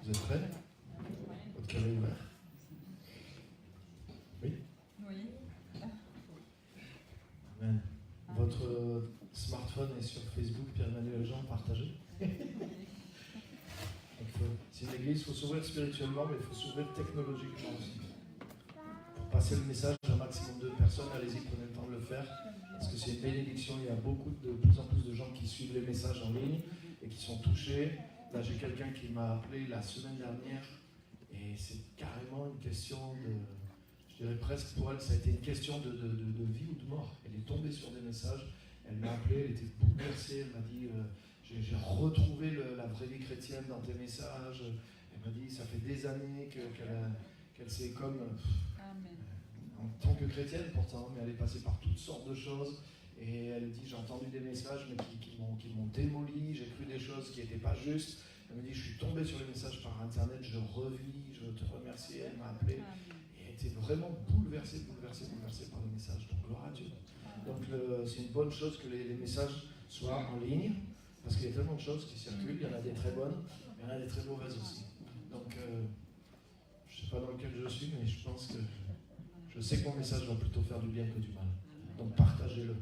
Vous êtes prêts? Votre cœur est ouvert? Oui? Oui. Amen. Votre smartphone est sur Facebook, Pierre-Emmanuel Jean, partagé. C'est une église, il faut s'ouvrir spirituellement, mais il faut s'ouvrir technologiquement aussi. Pour passer le message à un maximum de personnes, allez-y, prenez le temps de le faire. Parce que c'est une bénédiction, il y a de plus en plus de gens qui suivent les messages en ligne et qui sont touchés. Là, j'ai quelqu'un qui m'a appelé la semaine dernière et c'est carrément une question de, je dirais presque pour elle, ça a été une question de vie ou de mort. Elle est tombée sur des messages, elle m'a appelé, elle était bouleversée, elle m'a dit j'ai retrouvé la vraie vie chrétienne dans tes messages. Elle m'a dit ça fait des années qu'elle s'est comme en tant que chrétienne pourtant, mais elle est passée par toutes sortes de choses. Et elle dit, j'ai entendu des messages mais qui m'ont démoli, j'ai cru des choses qui n'étaient pas justes. Elle me dit, je suis tombée sur les messages par internet, je revis, je te remercie. Elle m'a appelé et elle était vraiment bouleversée par les messages. Donc gloire à Dieu. Donc c'est une bonne chose que les messages soient en ligne, parce qu'il y a tellement de choses qui circulent, il y en a des très bonnes, il y en a des très mauvaises aussi. Donc je ne sais pas dans lequel je suis, mais je pense que je sais que mon message va plutôt faire du bien que du mal. Donc partagez-le.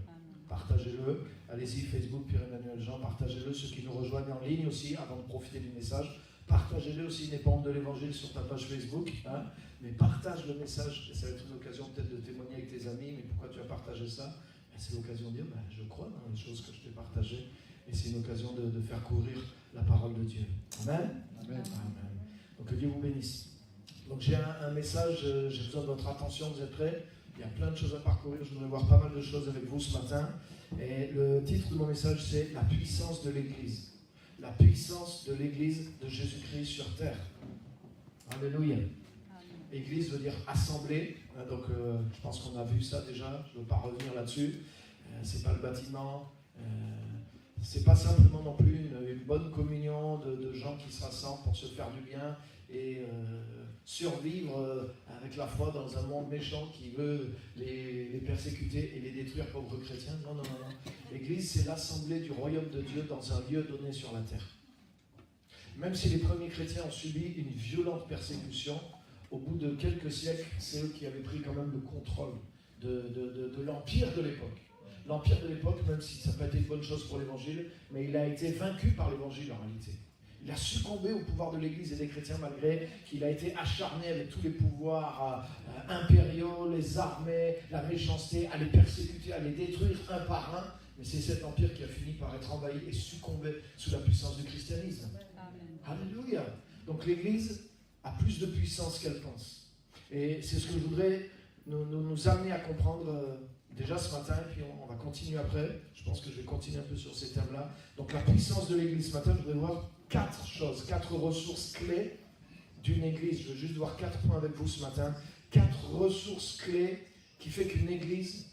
Partagez-le. Allez-y, Facebook, Pierre-Emmanuel Jean, partagez-le. Ceux qui nous rejoignent en ligne aussi, avant de profiter du message, partagez-le aussi, n'est pas honte de l'évangile sur ta page Facebook. Hein, mais partage le message. Et ça va être une occasion peut-être de témoigner avec tes amis. Mais pourquoi tu as partagé ça? C'est l'occasion de dire, je crois dans les choses que je t'ai partagées. Et c'est une occasion de faire courir la parole de Dieu. Amen. Amen. Amen. Donc que Dieu vous bénisse. Donc j'ai un message, j'ai besoin de votre attention, vous êtes prêts? Il y a plein de choses à parcourir, je voudrais voir pas mal de choses avec vous ce matin. Et le titre de mon message, c'est « La puissance de l'Église ». La puissance de l'Église de Jésus-Christ sur terre. Alléluia. Église veut dire assemblée. Donc je pense qu'on a vu ça déjà, je ne veux pas revenir là-dessus. C'est pas le bâtiment. C'est pas simplement non plus une bonne communion de gens qui se rassemblent pour se faire du bien et survivre avec la foi dans un monde méchant qui veut les persécuter et les détruire, pauvres chrétiens. Non. L'Église, c'est l'assemblée du royaume de Dieu dans un lieu donné sur la terre. Même si les premiers chrétiens ont subi une violente persécution, au bout de quelques siècles, c'est eux qui avaient pris quand même le contrôle de l'empire de l'époque. L'empire de l'époque, même si ça n'a pas été une bonne chose pour l'évangile, mais il a été vaincu par l'évangile en réalité. Il a succombé au pouvoir de l'Église et des chrétiens malgré qu'il a été acharné avec tous les pouvoirs impériaux, les armées, la méchanceté, à les persécuter, à les détruire un par un. Mais c'est cet empire qui a fini par être envahi et succombé sous la puissance du christianisme. Amen. Alléluia. Donc l'Église a plus de puissance qu'elle pense. Et c'est ce que je voudrais nous amener à comprendre déjà ce matin, et puis on va continuer après. Je pense que je vais continuer un peu sur ces thèmes-là. Donc la puissance de l'Église. Ce matin, je voudrais voir 4 choses, 4 ressources clés d'une Église. Je veux juste voir 4 points avec vous ce matin. 4 ressources clés qui fait qu'une Église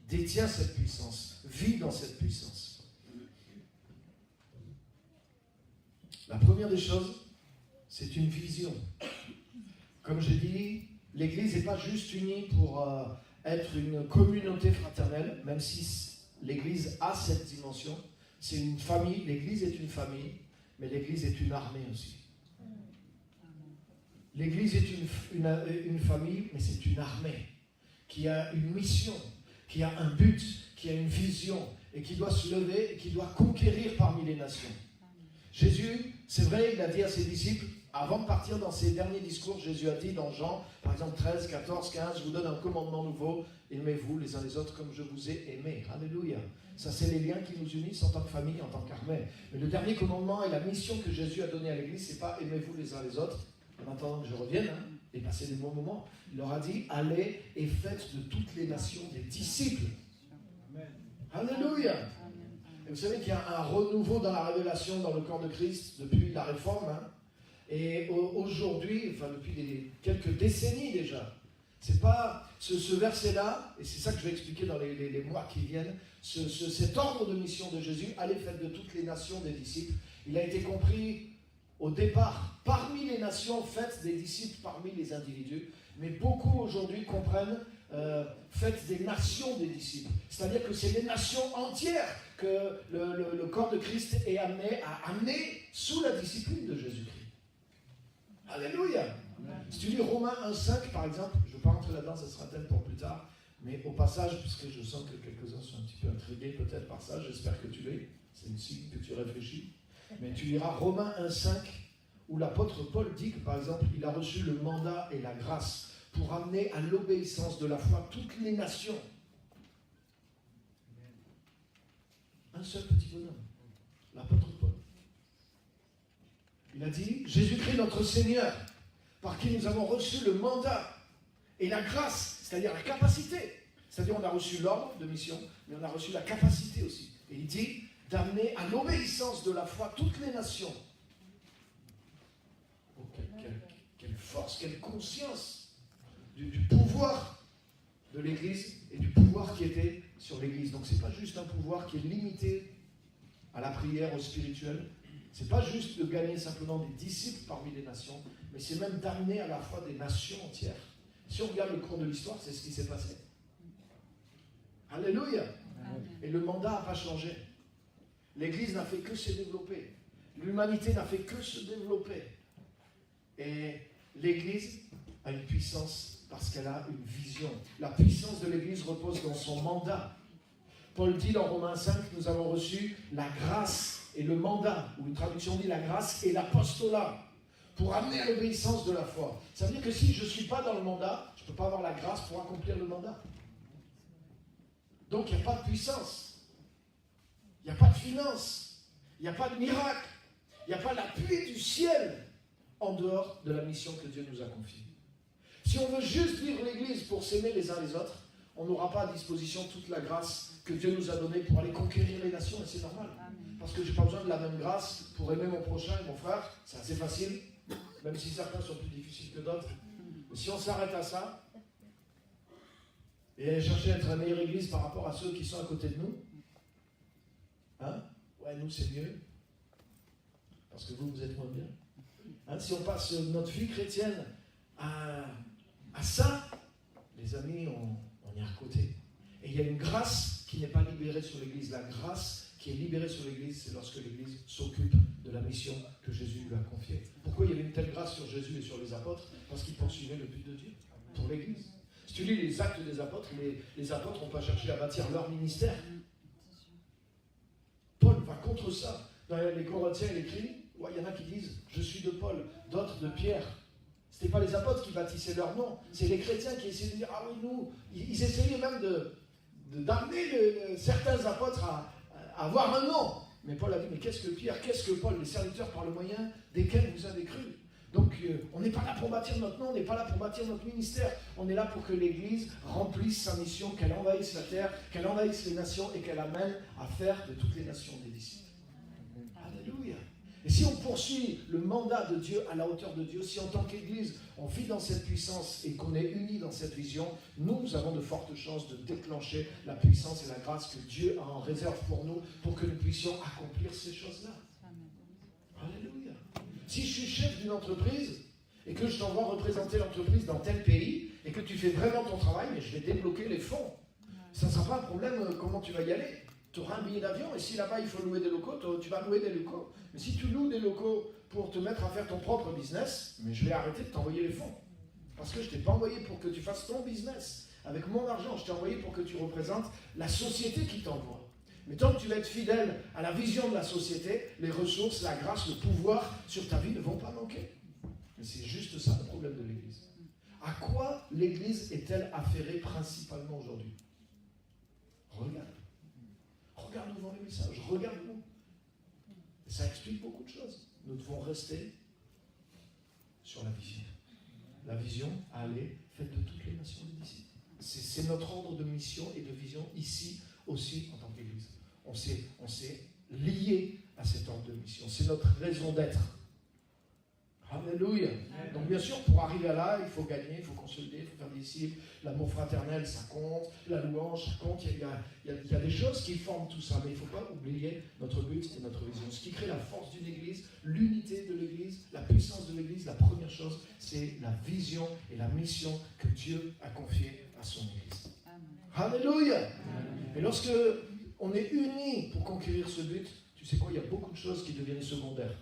détient cette puissance, vit dans cette puissance. La première des choses, c'est une vision. Comme j'ai dit, l'Église n'est pas juste unie pour être une communauté fraternelle, même si l'Église a cette dimension. C'est une famille, l'Église est une famille, mais l'Église est une armée aussi. L'Église est une famille, mais c'est une armée qui a une mission, qui a un but, qui a une vision, et qui doit se lever, et qui doit conquérir parmi les nations. Jésus, c'est vrai, il a dit à ses disciples, avant de partir dans ses derniers discours, Jésus a dit dans Jean, par exemple 13, 14, 15, je vous donne un commandement nouveau, aimez-vous les uns les autres comme je vous ai aimés. Alléluia. Ça, c'est les liens qui nous unissent en tant que famille, en tant qu'armée. Mais le dernier commandement et la mission que Jésus a donnée à l'Église, c'est pas aimez-vous les uns les autres, en attendant que je revienne, et passer des bons moments. Il leur a dit, allez et faites de toutes les nations des disciples. Amen. Alléluia. Et vous savez qu'il y a un renouveau dans la révélation dans le corps de Christ depuis la Réforme. Et aujourd'hui, enfin depuis quelques décennies déjà, c'est pas ce verset-là, et c'est ça que je vais expliquer dans les mois qui viennent, cet ordre de mission de Jésus, allez faites de toutes les nations des disciples, il a été compris au départ parmi les nations, faites des disciples parmi les individus, mais beaucoup aujourd'hui comprennent faites des nations des disciples. C'est-à-dire que c'est les nations entières que le corps de Christ est amené à amener sous la discipline de Jésus-Christ. tu lis Romains 1,5 par exemple, je ne vais pas rentrer là-dedans, ça sera un thème pour plus tard, mais au passage, puisque je sens que quelques-uns sont un petit peu intrigués peut-être par ça, j'espère que tu l'es, c'est une signe que tu réfléchis, mais tu liras Romains 1,5 où l'apôtre Paul dit que par exemple, il a reçu le mandat et la grâce pour amener à l'obéissance de la foi toutes les nations. Un seul petit bonhomme, l'apôtre Paul. Il a dit, Jésus-Christ notre Seigneur, par qui nous avons reçu le mandat et la grâce, c'est-à-dire la capacité. C'est-à-dire on a reçu l'ordre de mission, mais on a reçu la capacité aussi. Et il dit d'amener à l'obéissance de la foi toutes les nations. Oh, quelle force, quelle conscience du pouvoir de l'Église et du pouvoir qui était sur l'Église. Donc ce n'est pas juste un pouvoir qui est limité à la prière, au spirituel. Ce n'est pas juste de gagner simplement des disciples parmi les nations, mais c'est même d'amener à la foi des nations entières. Si on regarde le cours de l'histoire, c'est ce qui s'est passé. Alléluia. Et le mandat n'a pas changé. L'Église n'a fait que se développer. L'humanité n'a fait que se développer. Et l'Église a une puissance parce qu'elle a une vision. La puissance de l'Église repose dans son mandat. Paul dit dans Romains 5, nous avons reçu la grâce et le mandat, ou une traduction dit la grâce et l'apostolat, pour amener à l'obéissance de la foi. Ça veut dire que si je ne suis pas dans le mandat, je ne peux pas avoir la grâce pour accomplir le mandat. Donc il n'y a pas de puissance, il n'y a pas de finance, il n'y a pas de miracle, il n'y a pas l'appui du ciel en dehors de la mission que Dieu nous a confiée. Si on veut juste vivre l'Église pour s'aimer les uns les autres, on n'aura pas à disposition toute la grâce que Dieu nous a donnée pour aller conquérir les nations, et c'est normal. Parce que je n'ai pas besoin de la même grâce pour aimer mon prochain et mon frère, c'est assez facile, même si certains sont plus difficiles que d'autres. Mais si on s'arrête à ça, et chercher à être la meilleure Église par rapport à ceux qui sont à côté de nous, hein? Ouais, nous c'est mieux, parce que vous êtes moins bien. Hein? Si on passe notre vie chrétienne à ça, les amis, on est à côté. Et il y a une grâce qui n'est pas libérée sur l'Église. La grâce qui est libérée sur l'Église, c'est lorsque l'Église s'occupe de la mission que Jésus lui a confiée. Pourquoi il y avait une telle grâce sur Jésus et sur les apôtres? Parce qu'ils poursuivaient le but de Dieu pour l'Église. Si tu lis les actes des apôtres, les apôtres n'ont pas cherché à bâtir leur ministère. Paul va contre ça. Dans les Corinthiens, il écrit, ouais, il y en a qui disent « Je suis de Paul », d'autres de Pierre. Ce n'était pas les apôtres qui bâtissaient leur nom, c'est les chrétiens qui essayaient de dire « Ah oui, nous », ils essayaient même d'amener certains apôtres à avoir un nom. Mais Paul a dit « Mais qu'est-ce que Pierre, qu'est-ce que Paul, les serviteurs par le moyen desquels vous avez cru ?» Donc, on n'est pas là pour bâtir notre nom, on n'est pas là pour bâtir notre ministère. On est là pour que l'Église remplisse sa mission, qu'elle envahisse la terre, qu'elle envahisse les nations et qu'elle amène à faire de toutes les nations des disciples. Alléluia. Et si on poursuit le mandat de Dieu à la hauteur de Dieu, si en tant qu'Église, on vit dans cette puissance et qu'on est unis dans cette vision, nous avons de fortes chances de déclencher la puissance et la grâce que Dieu a en réserve pour nous, pour que nous puissions accomplir ces choses-là. Alléluia. Si je suis chef d'une entreprise et que je t'envoie représenter l'entreprise dans tel pays et que tu fais vraiment ton travail, mais je vais débloquer les fonds. Ça ne sera pas un problème comment tu vas y aller. Tu auras un billet d'avion et si là-bas il faut louer des locaux, tu vas louer des locaux. Mais si tu loues des locaux pour te mettre à faire ton propre business, mais je vais arrêter de t'envoyer les fonds. Parce que je ne t'ai pas envoyé pour que tu fasses ton business. Avec mon argent, je t'ai envoyé pour que tu représentes la société qui t'envoie. Mais tant que tu vas être fidèle à la vision de la société, les ressources, la grâce, le pouvoir sur ta vie ne vont pas manquer. Mais c'est juste ça le problème de l'Église. À quoi l'Église est-elle affairée principalement aujourd'hui? Regarde. Regarde devant les messages, regarde-nous. Et ça explique beaucoup de choses. Nous devons rester sur la vision. La vision, aller, faites de toutes les nations des disciples. C'est notre ordre de mission et de vision ici aussi en tant qu'Église. On s'est lié à cet ordre de mission. C'est notre raison d'être. Alléluia. Donc bien sûr, pour arriver à là, il faut gagner, il faut consolider, il faut faire des disciples. L'amour fraternel, ça compte. La louange, ça compte. Il y a des choses qui forment tout ça. Mais il ne faut pas oublier notre but et notre vision. Ce qui crée la force d'une Église, l'unité de l'Église, la puissance de l'Église, la première chose, c'est la vision et la mission que Dieu a confiée à son Église. Amen. Alléluia. Amen. Et lorsque on est unis pour conquérir ce but, tu sais quoi, il y a beaucoup de choses qui deviennent secondaires.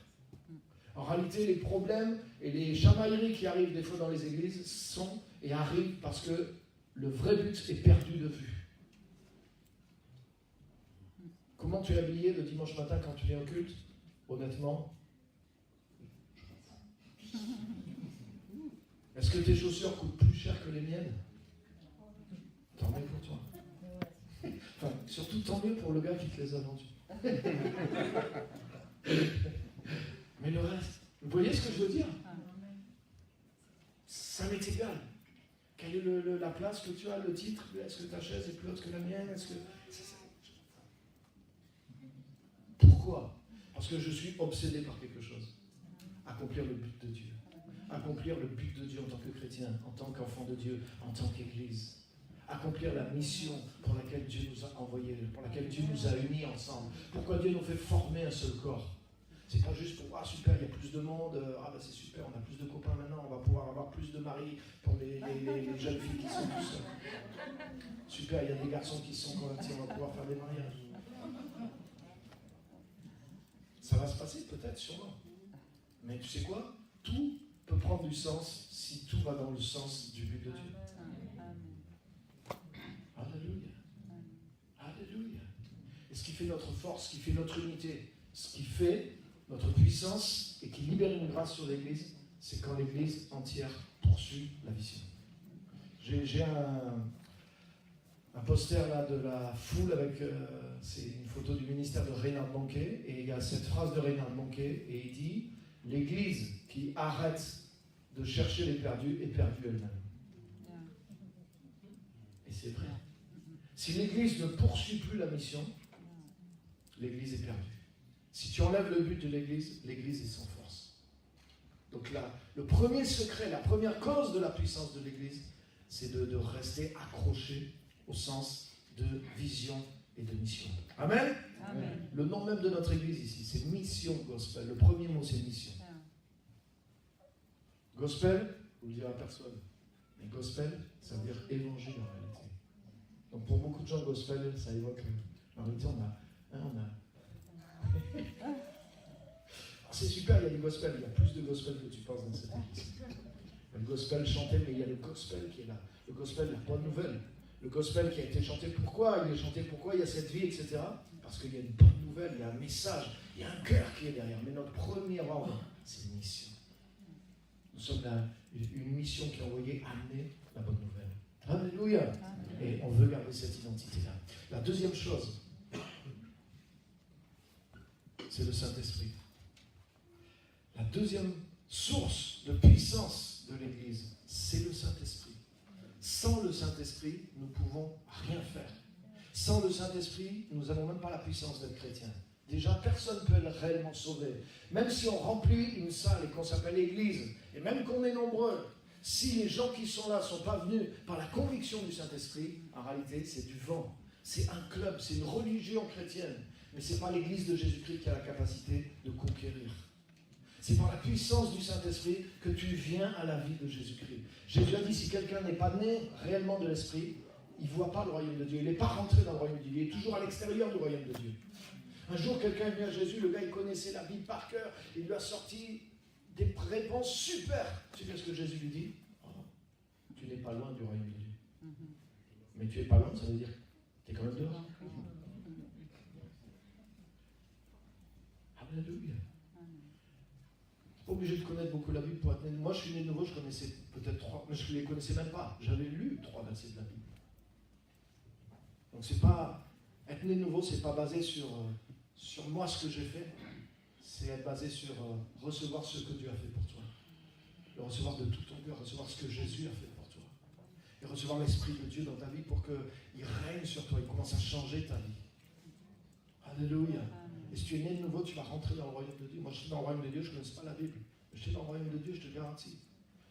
En réalité, les problèmes et les chamailleries qui arrivent des fois dans les églises sont et arrivent parce que le vrai but est perdu de vue. Comment tu es habillé le dimanche matin quand tu viens au culte? Honnêtement, je m'en fous. Est-ce que tes chaussures coûtent plus cher que les miennes? Tant mieux pour toi. Enfin, surtout tant mieux pour le gars qui te les a vendus. Mais le reste, vous voyez ce que je veux dire? Ça m'est égal. Quelle est la place que tu as, le titre? Est-ce que ta chaise est plus haute que la mienne? Est-ce que... Pourquoi? Parce que je suis obsédé par quelque chose. Accomplir le but de Dieu. Accomplir le but de Dieu en tant que chrétien, en tant qu'enfant de Dieu, en tant qu'Église. Accomplir la mission pour laquelle Dieu nous a envoyés, pour laquelle Dieu nous a unis ensemble. Pourquoi Dieu nous fait former un seul corps? C'est pas juste pour, ah super, il y a plus de monde, ah ben c'est super, on a plus de copains maintenant, on va pouvoir avoir plus de maris pour les jeunes filles qui sont tout seuls. Super, il y a des garçons qui sont convertis, on va pouvoir faire des mariages. Ça va se passer peut-être, sûrement. Mais tu sais quoi? Tout peut prendre du sens si tout va dans le sens du but de Dieu. Alléluia. Alléluia. Et ce qui fait notre force, ce qui fait notre unité, ce qui fait notre puissance et qui libère une grâce sur l'Église, c'est quand l'Église entière poursuit la vision. J'ai un poster là de la foule avec, c'est une photo du ministère de Reinhard Bonnke, et il y a cette phrase de Reinhard Bonnke, et il dit « L'Église qui arrête de chercher les perdus est perdue elle-même. » Et c'est vrai. Si l'Église ne poursuit plus la mission, l'Église est perdue. Si tu enlèves le but de l'Église, l'Église est sans force. Donc là, le premier secret, la première cause de la puissance de l'Église, c'est de rester accroché au sens de vision et de mission. Amen? Amen. Le nom même de notre Église ici, c'est Mission Gospel. Le premier mot, c'est mission. Gospel, vous le direz à personne. Mais gospel, ça veut dire évangile en réalité. Donc pour beaucoup de gens, gospel, ça évoque... En réalité, on a... C'est super, il y a du gospel, il y a plus de gospel que tu penses dans cette église. Il y a le gospel chanté, mais il y a le gospel qui est là. Le gospel, la bonne nouvelle. Le gospel qui a été chanté, pourquoi il est chanté, pourquoi il y a cette vie, etc. Parce qu'il y a une bonne nouvelle, il y a un message, il y a un cœur qui est derrière. Mais notre premier ordre, c'est une mission. Nous sommes une mission qui est envoyée amener la bonne nouvelle. Alléluia. Et on veut garder cette identité-là. La deuxième chose, c'est le Saint-Esprit. La deuxième source de puissance de l'Église, c'est le Saint-Esprit. Sans le Saint-Esprit, nous ne pouvons rien faire. Sans le Saint-Esprit, nous n'avons même pas la puissance d'être chrétien. Déjà, personne ne peut être réellement sauvé. Même si on remplit une salle et qu'on s'appelle Église, et même qu'on est nombreux, si les gens qui sont là ne sont pas venus par la conviction du Saint-Esprit, en réalité, c'est du vent. C'est un club, c'est une religion chrétienne. Mais ce n'est pas l'Église de Jésus-Christ qui a la capacité de conquérir. C'est par la puissance du Saint-Esprit que tu viens à la vie de Jésus-Christ. Jésus a dit, si quelqu'un n'est pas né réellement de l'Esprit, il ne voit pas le royaume de Dieu. Il n'est pas rentré dans le royaume de Dieu. Il est toujours à l'extérieur du royaume de Dieu. Un jour, quelqu'un est venu à Jésus, le gars, il connaissait la Bible par cœur. Il lui a sorti des réponses super. Tu sais ce que Jésus lui dit? Oh, tu n'es pas loin du royaume de Dieu. Mais tu n'es pas loin, ça veut dire que tu es quand même dehors. Alléluia. Pas obligé de connaître beaucoup la Bible pour être né. Moi, je suis né de nouveau, je connaissais peut-être 3, mais je ne les connaissais même pas. J'avais lu 3 versets de la Bible. Donc, c'est pas... Être né de nouveau, c'est pas basé sur moi, ce que j'ai fait. C'est être basé sur recevoir ce que Dieu a fait pour toi. Le recevoir de tout ton cœur, recevoir ce que Jésus a fait pour toi. Et recevoir l'Esprit de Dieu dans ta vie pour qu'il règne sur toi, il commence à changer ta vie. Alléluia. Et si tu es né de nouveau, tu vas rentrer dans le royaume de Dieu. Moi, je suis dans le royaume de Dieu, je ne connaissais pas la Bible. Mais j'étais dans le royaume de Dieu, je te garantis.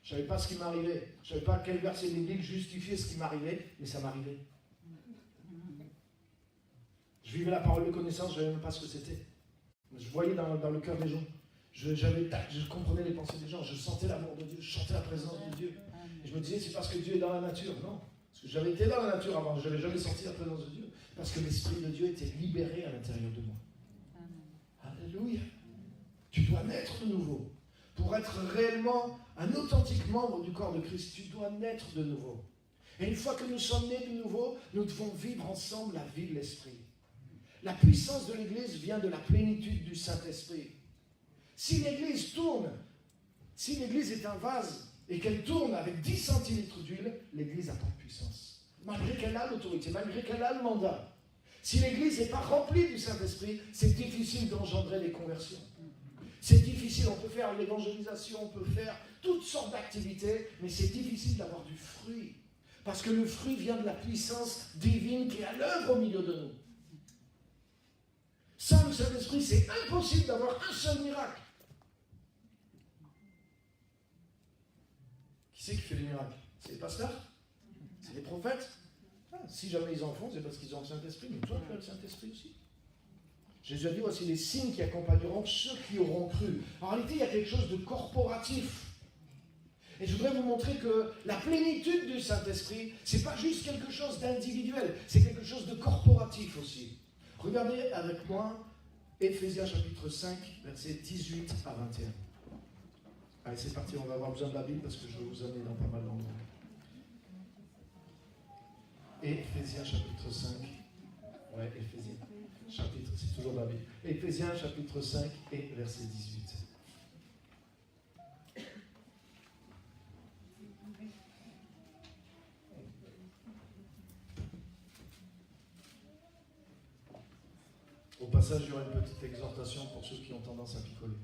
Je ne savais pas ce qui m'arrivait. Je ne savais pas quel verset biblique justifiait ce qui m'arrivait, mais ça m'arrivait. Je vivais la parole de connaissance, je ne savais même pas ce que c'était. Je voyais dans le cœur des gens. Je comprenais les pensées des gens, je sentais l'amour de Dieu, je sentais la présence de Dieu. Et je me disais, c'est parce que Dieu est dans la nature. Non, parce que j'avais été dans la nature avant, je n'avais jamais senti la présence de Dieu. Parce que l'Esprit de Dieu était libéré à l'intérieur de moi. Alléluia. Tu dois naître de nouveau. Pour être réellement un authentique membre du corps de Christ, tu dois naître de nouveau. Et une fois que nous sommes nés de nouveau, nous devons vivre ensemble la vie de l'Esprit. La puissance de l'Église vient de la plénitude du Saint-Esprit. Si l'Église tourne, si l'Église est un vase et qu'elle tourne avec 10 centilitres d'huile, l'Église n'a pas de puissance. Malgré qu'elle a l'autorité, malgré qu'elle a le mandat. Si l'Église n'est pas remplie du Saint-Esprit, c'est difficile d'engendrer les conversions. C'est difficile, on peut faire l'évangélisation, on peut faire toutes sortes d'activités, mais c'est difficile d'avoir du fruit. Parce que le fruit vient de la puissance divine qui est à l'œuvre au milieu de nous. Sans le Saint-Esprit, c'est impossible d'avoir un seul miracle. Qui c'est qui fait les miracles? C'est les pasteurs? C'est les prophètes? Si jamais ils en font, c'est parce qu'ils ont le Saint-Esprit, mais toi, tu as le Saint-Esprit aussi. Jésus a dit, voici les signes qui accompagneront ceux qui auront cru. En réalité, il y a quelque chose de corporatif. Et je voudrais vous montrer que la plénitude du Saint-Esprit, ce n'est pas juste quelque chose d'individuel, c'est quelque chose de corporatif aussi. Regardez avec moi Éphésiens chapitre 5, versets 18 à 21. Allez, c'est parti, on va avoir besoin de la Bible parce que je vais vous amener dans pas mal d'endroits. Éphésiens chapitre 5. Ouais, Éphésiens. Chapitre, c'est toujours la Bible. Éphésiens chapitre 5 et verset 18. Au passage, il y aura une petite exhortation pour ceux qui ont tendance à picoler.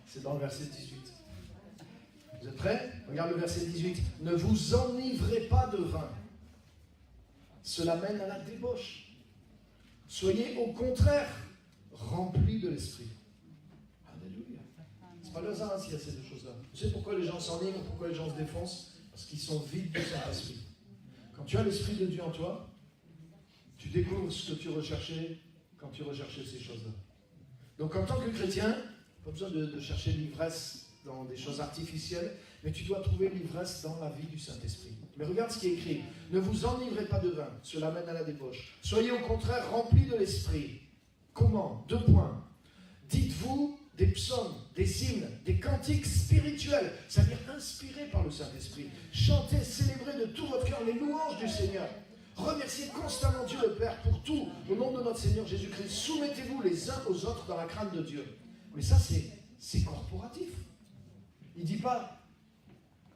C'est dans le verset 18. Vous êtes prêts? Regarde le verset 18. Ne vous enivrez pas de vin. Cela mène à la débauche. Soyez au contraire remplis de l'Esprit. Alléluia. C'est pas le hasard s'il y a ces deux choses-là. Vous savez pourquoi les gens s'enivrent, pourquoi les gens se défoncent? Parce qu'ils sont vides du Saint-Esprit. Quand tu as l'Esprit de Dieu en toi, tu découvres ce que tu recherchais quand tu recherchais ces choses-là. Donc en tant que chrétien, pas besoin de chercher l'ivresse dans des choses artificielles, mais tu dois trouver l'ivresse dans la vie du Saint-Esprit. Mais regarde ce qui est écrit. Ne vous enivrez pas de vin, cela mène à la débauche. Soyez au contraire remplis de l'Esprit. Comment? 2 points. Dites-vous des psaumes, des hymnes, des cantiques spirituels, c'est-à-dire inspirés par le Saint-Esprit. Chantez, célébrez de tout votre cœur les louanges du Seigneur. Remerciez constamment Dieu le Père pour tout, au nom de notre Seigneur Jésus-Christ. Soumettez-vous les uns aux autres dans la crainte de Dieu. Mais ça, c'est corporatif. Il ne dit pas,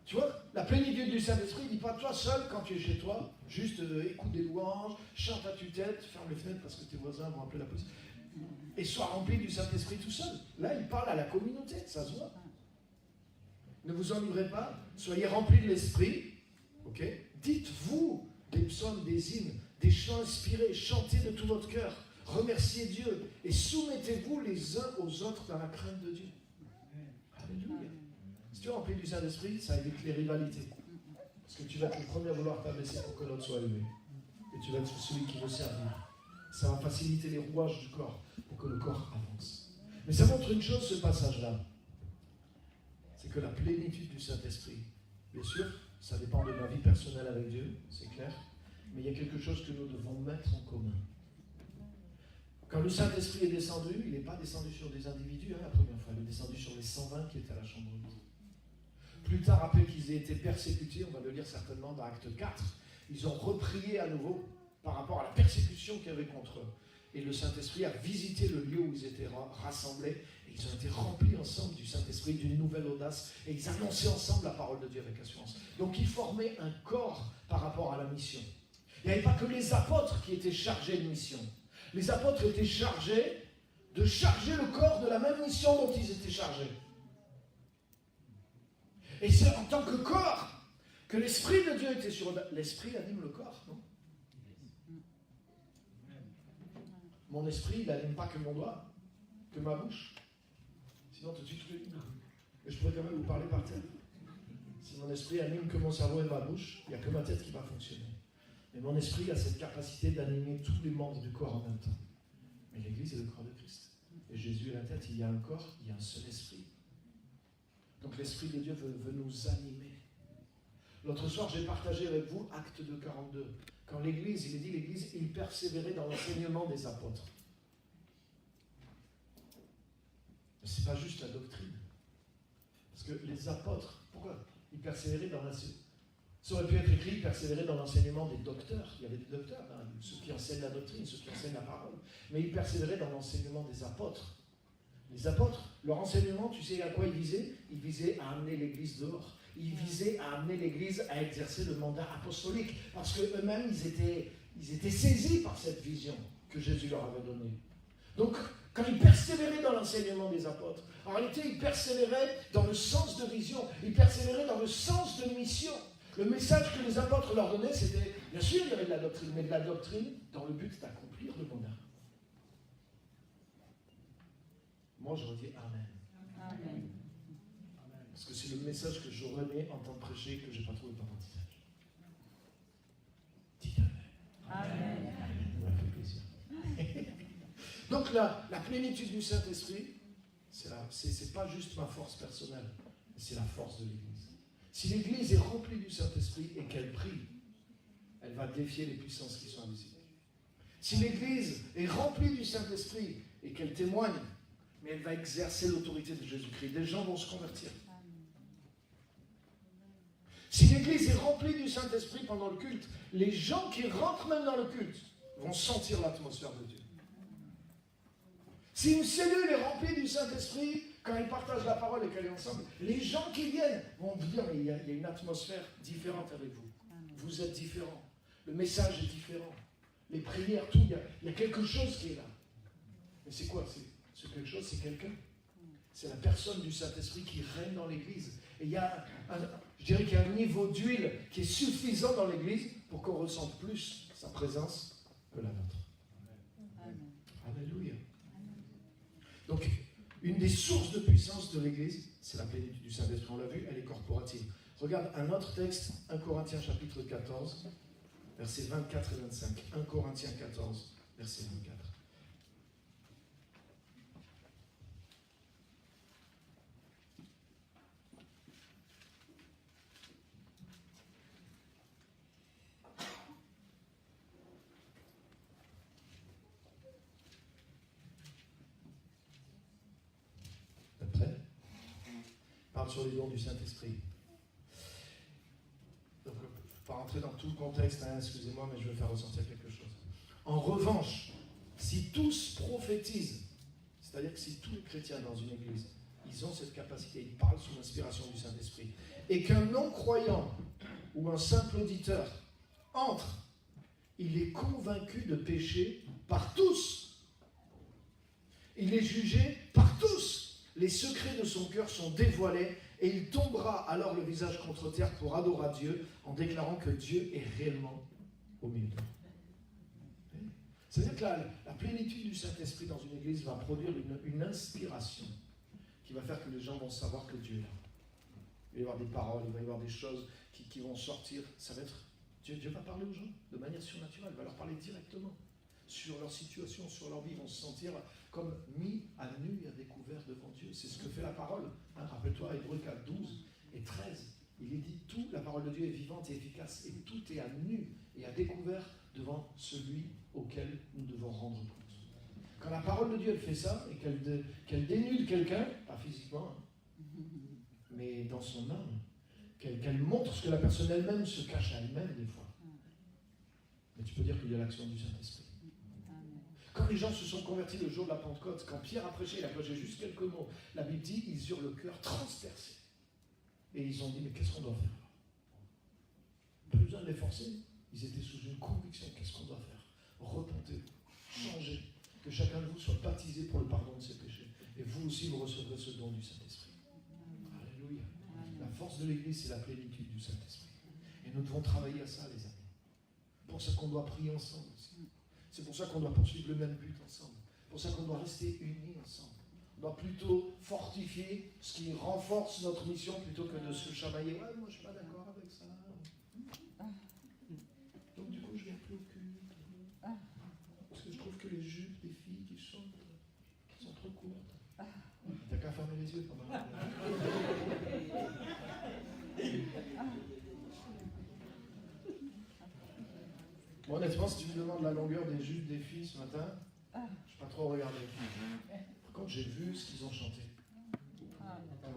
tu vois, la plénitude du Saint-Esprit, il ne dit pas, toi seul, quand tu es chez toi, juste écoute des louanges, chante à tue-tête, ferme les fenêtres parce que tes voisins vont appeler la police, et sois rempli du Saint-Esprit tout seul. Là, il parle à la communauté, ça se voit. Ne vous enivrez pas, soyez remplis de l'Esprit, ok? Dites-vous des psaumes, des hymnes, des chants inspirés, chantez de tout votre cœur, remerciez Dieu et soumettez-vous les uns aux autres dans la crainte de Dieu. Alléluia. Si tu es rempli du Saint-Esprit, ça évite les rivalités. Parce que tu vas être le premier à vouloir t'abaisser pour que l'autre soit élevé. Et tu vas être celui qui veut servir. Ça va faciliter les rouages du corps pour que le corps avance. Mais ça montre une chose, ce passage-là. C'est que la plénitude du Saint-Esprit, bien sûr, ça dépend de ma vie personnelle avec Dieu, c'est clair. Mais il y a quelque chose que nous devons mettre en commun. Quand le Saint-Esprit est descendu, il n'est pas descendu sur des individus la première fois, il est descendu sur les 120 qui étaient à la chambre haute. Plus tard, après qu'ils aient été persécutés, on va le lire certainement dans Acte 4, ils ont reprié à nouveau par rapport à la persécution qu'il y avait contre eux. Et le Saint-Esprit a visité le lieu où ils étaient rassemblés, et ils ont été remplis ensemble du Saint-Esprit, d'une nouvelle audace, et ils annonçaient ensemble la parole de Dieu avec assurance. Donc ils formaient un corps par rapport à la mission. Il n'y avait pas que les apôtres qui étaient chargés de mission. Les apôtres étaient chargés de charger le corps de la même mission dont ils étaient chargés. Et c'est en tant que corps que l'Esprit de Dieu était sur eux. L'Esprit anime le corps, non? Mon esprit, il n'anime pas que mon doigt, que ma bouche. Sinon, tout de suite, je pourrais quand même vous parler par terre. Si mon esprit anime que mon cerveau et ma bouche, il n'y a que ma tête qui va fonctionner. Mais mon esprit a cette capacité d'animer tous les membres du corps en même temps. Mais l'Église est le corps de Christ. Et Jésus est la tête, il y a un corps, il y a un seul esprit. Donc l'Esprit de Dieu veut nous animer. L'autre soir, j'ai partagé avec vous Acte 2, 42. Quand l'Église, il est dit l'Église, il persévérait dans l'enseignement des apôtres. c'est pas juste la doctrine. Parce que les apôtres, pourquoi ils persévéraient dans l'enseignement? Ça aurait pu être écrit, ils persévéraient dans l'enseignement des docteurs. Il y avait des docteurs, hein, ceux qui enseignent la doctrine, ceux qui enseignent la parole. Mais ils persévéraient dans l'enseignement des apôtres. Les apôtres, leur enseignement, tu sais à quoi ils visaient? Ils visaient à amener l'Église dehors. Ils visaient à amener l'Église à exercer le mandat apostolique. Parce qu'eux-mêmes, ils étaient saisis par cette vision que Jésus leur avait donnée. Donc, quand ils persévéraient dans l'enseignement des apôtres, en réalité, ils persévéraient dans le sens de vision, ils persévéraient dans le sens de mission. Le message que les apôtres leur donnaient, c'était, bien sûr, il y avait de la doctrine, mais de la doctrine dans le but d'accomplir le mandat. Moi, j'aurais dit Amen. Amen. Parce que c'est le message que j'aurais aimé entendre prêcher et que je n'ai pas trouvé par l'antisage. Dites Amen. Amen. Ça m'a fait plaisir. Donc la plénitude du Saint-Esprit, c'est pas juste ma force personnelle, mais c'est la force de l'Église. Si l'Église est remplie du Saint-Esprit et qu'elle prie, elle va défier les puissances qui sont invisibles. Si l'Église est remplie du Saint-Esprit et qu'elle témoigne, mais elle va exercer l'autorité de Jésus-Christ, des gens vont se convertir. Si l'Église est remplie du Saint-Esprit pendant le culte, les gens qui rentrent même dans le culte vont sentir l'atmosphère de Dieu. Si une cellule est remplie du Saint-Esprit, quand elle partage la parole et qu'elle est ensemble, les gens qui viennent vont vous dire, mais il y a une atmosphère différente avec vous. Vous êtes différents. Le message est différent. Les prières, tout, il y a quelque chose qui est là. Mais c'est quoi? C'est quelque chose, c'est quelqu'un. C'est la personne du Saint-Esprit qui règne dans l'Église. Et je dirais qu'il y a un niveau d'huile qui est suffisant dans l'Église pour qu'on ressente plus sa présence que la nôtre. Amen. Alléluia. Donc, une des sources de puissance de l'Église, c'est la plénitude du Saint-Esprit. On l'a vu, elle est corporative. Regarde un autre texte, 1 Corinthiens chapitre 14, versets 24 et 25. 1 Corinthiens 14, verset 24. Parle sur les dons du Saint-Esprit. Donc, je ne vais pas rentrer dans tout le contexte, hein, excusez-moi, mais je vais faire ressortir quelque chose. En revanche, si tous prophétisent, c'est-à-dire que si tous les chrétiens dans une église, ils ont cette capacité, ils parlent sous l'inspiration du Saint-Esprit, et qu'un non-croyant ou un simple auditeur entre, il est convaincu de péché par tous. Il est jugé par tous. Les secrets de son cœur sont dévoilés et il tombera alors le visage contre terre pour adorer Dieu en déclarant que Dieu est réellement au milieu de nous. C'est-à-dire que la plénitude du Saint-Esprit dans une église va produire une inspiration qui va faire que les gens vont savoir que Dieu est là. Il va y avoir des paroles, il va y avoir des choses qui vont sortir. Ça va être, Dieu va parler aux gens de manière surnaturelle, il va leur parler directement sur leur situation, sur leur vie. Ils vont se sentir comme mis à nu et à découvert devant Dieu. C'est ce que fait la parole. Hein, rappelle-toi, Hébreux 4, 12 et 13. Il est dit tout, la parole de Dieu est vivante et efficace, et tout est à nu et à découvert devant celui auquel nous devons rendre compte. Quand la parole de Dieu elle fait ça, et qu'elle dénude quelqu'un, pas physiquement, hein, mais dans son âme, qu'elle montre ce que la personne elle-même se cache à elle-même des fois. Mais tu peux dire qu'il y a l'action du Saint-Esprit. Quand les gens se sont convertis le jour de la Pentecôte, quand Pierre a prêché, il a prêché juste quelques mots, la Bible dit, ils eurent le cœur transpercé. Et ils ont dit, mais qu'est-ce qu'on doit faire? Pas besoin de les forcer. Ils étaient sous une conviction, qu'est-ce qu'on doit faire? Repentez-vous, changez, que chacun de vous soit baptisé pour le pardon de ses péchés. Et vous aussi, vous recevrez ce don du Saint-Esprit. Alléluia. La force de l'Église, c'est la plénitude du Saint-Esprit. Et nous devons travailler à ça, les amis. C'est pour ça qu'on doit prier ensemble aussi. C'est pour ça qu'on doit poursuivre le même but ensemble. C'est pour ça qu'on doit rester unis ensemble. On doit plutôt fortifier ce qui renforce notre mission plutôt que de se chamailler. Ouais, moi je ne suis pas d'accord avec ça. Donc du coup, je ne viens plus au culte. Parce que je trouve que les jupes des filles qui chantent sont trop courtes. T'as qu'à fermer les yeux pendant la Bon, honnêtement, si tu me demandes la longueur des jupes des filles ce matin, je n'ai pas trop regardé. Par contre, j'ai vu ce qu'ils ont chanté.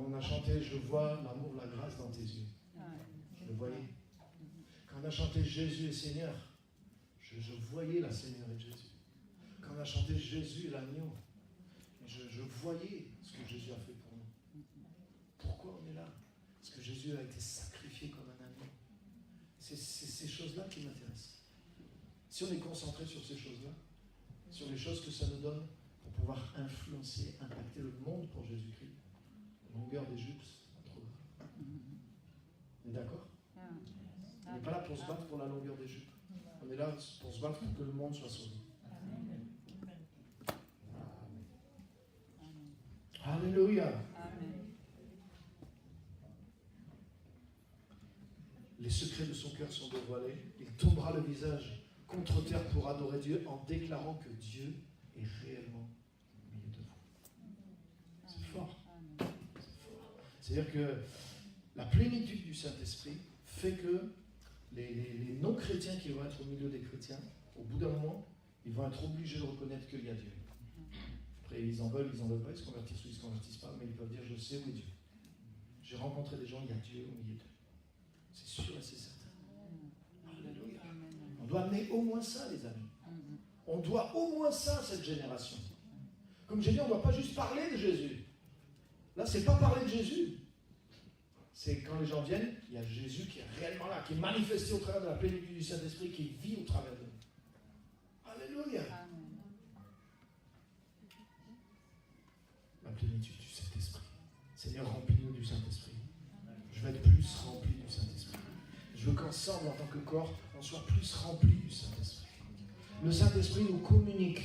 Quand on a chanté « Je vois l'amour, la grâce dans tes yeux », je le voyais. Quand on a chanté « Jésus est Seigneur », je voyais la Seigneurie de Jésus. Quand on a chanté « Jésus est l'agneau », je voyais ce que Jésus a fait pour nous. Pourquoi on est là? Parce que Jésus a été sacrifié comme un agneau. C'est ces choses-là qui m'intéressent. Si on est concentré sur ces choses-là, sur les choses que ça nous donne pour pouvoir influencer, impacter le monde pour Jésus-Christ, la longueur des jupes, c'est pas trop grave. On est d'accord? On n'est pas là pour se battre pour la longueur des jupes. On est là pour se battre pour que le monde soit sauvé. Alléluia. Les secrets de son cœur sont dévoilés. Il tombera le visage contre terre pour adorer Dieu en déclarant que Dieu est réellement au milieu de vous. C'est fort. C'est-à-dire que la plénitude du Saint-Esprit fait que les non-chrétiens qui vont être au milieu des chrétiens, au bout d'un moment, ils vont être obligés de reconnaître qu'il y a Dieu. Après, ils en veulent pas, ils se convertissent ou ils ne se convertissent pas, mais ils peuvent dire « Je sais où est Dieu ». J'ai rencontré des gens, il y a Dieu au milieu d'eux. C'est sûr et c'est certain. Alléluia. On doit amener au moins ça, les amis. On doit au moins ça à cette génération. Comme j'ai dit, on ne doit pas juste parler de Jésus. Là, ce n'est pas parler de Jésus. C'est quand les gens viennent, il y a Jésus qui est réellement là, qui est manifesté au travers de la plénitude du Saint-Esprit, qui vit au travers de nous. Alléluia. La plénitude du Saint-Esprit. Seigneur, remplis-nous du Saint-Esprit. Je veux être plus rempli du Saint-Esprit. Je veux qu'ensemble, en tant que corps, on soit plus rempli du Saint-Esprit. Le Saint-Esprit nous communique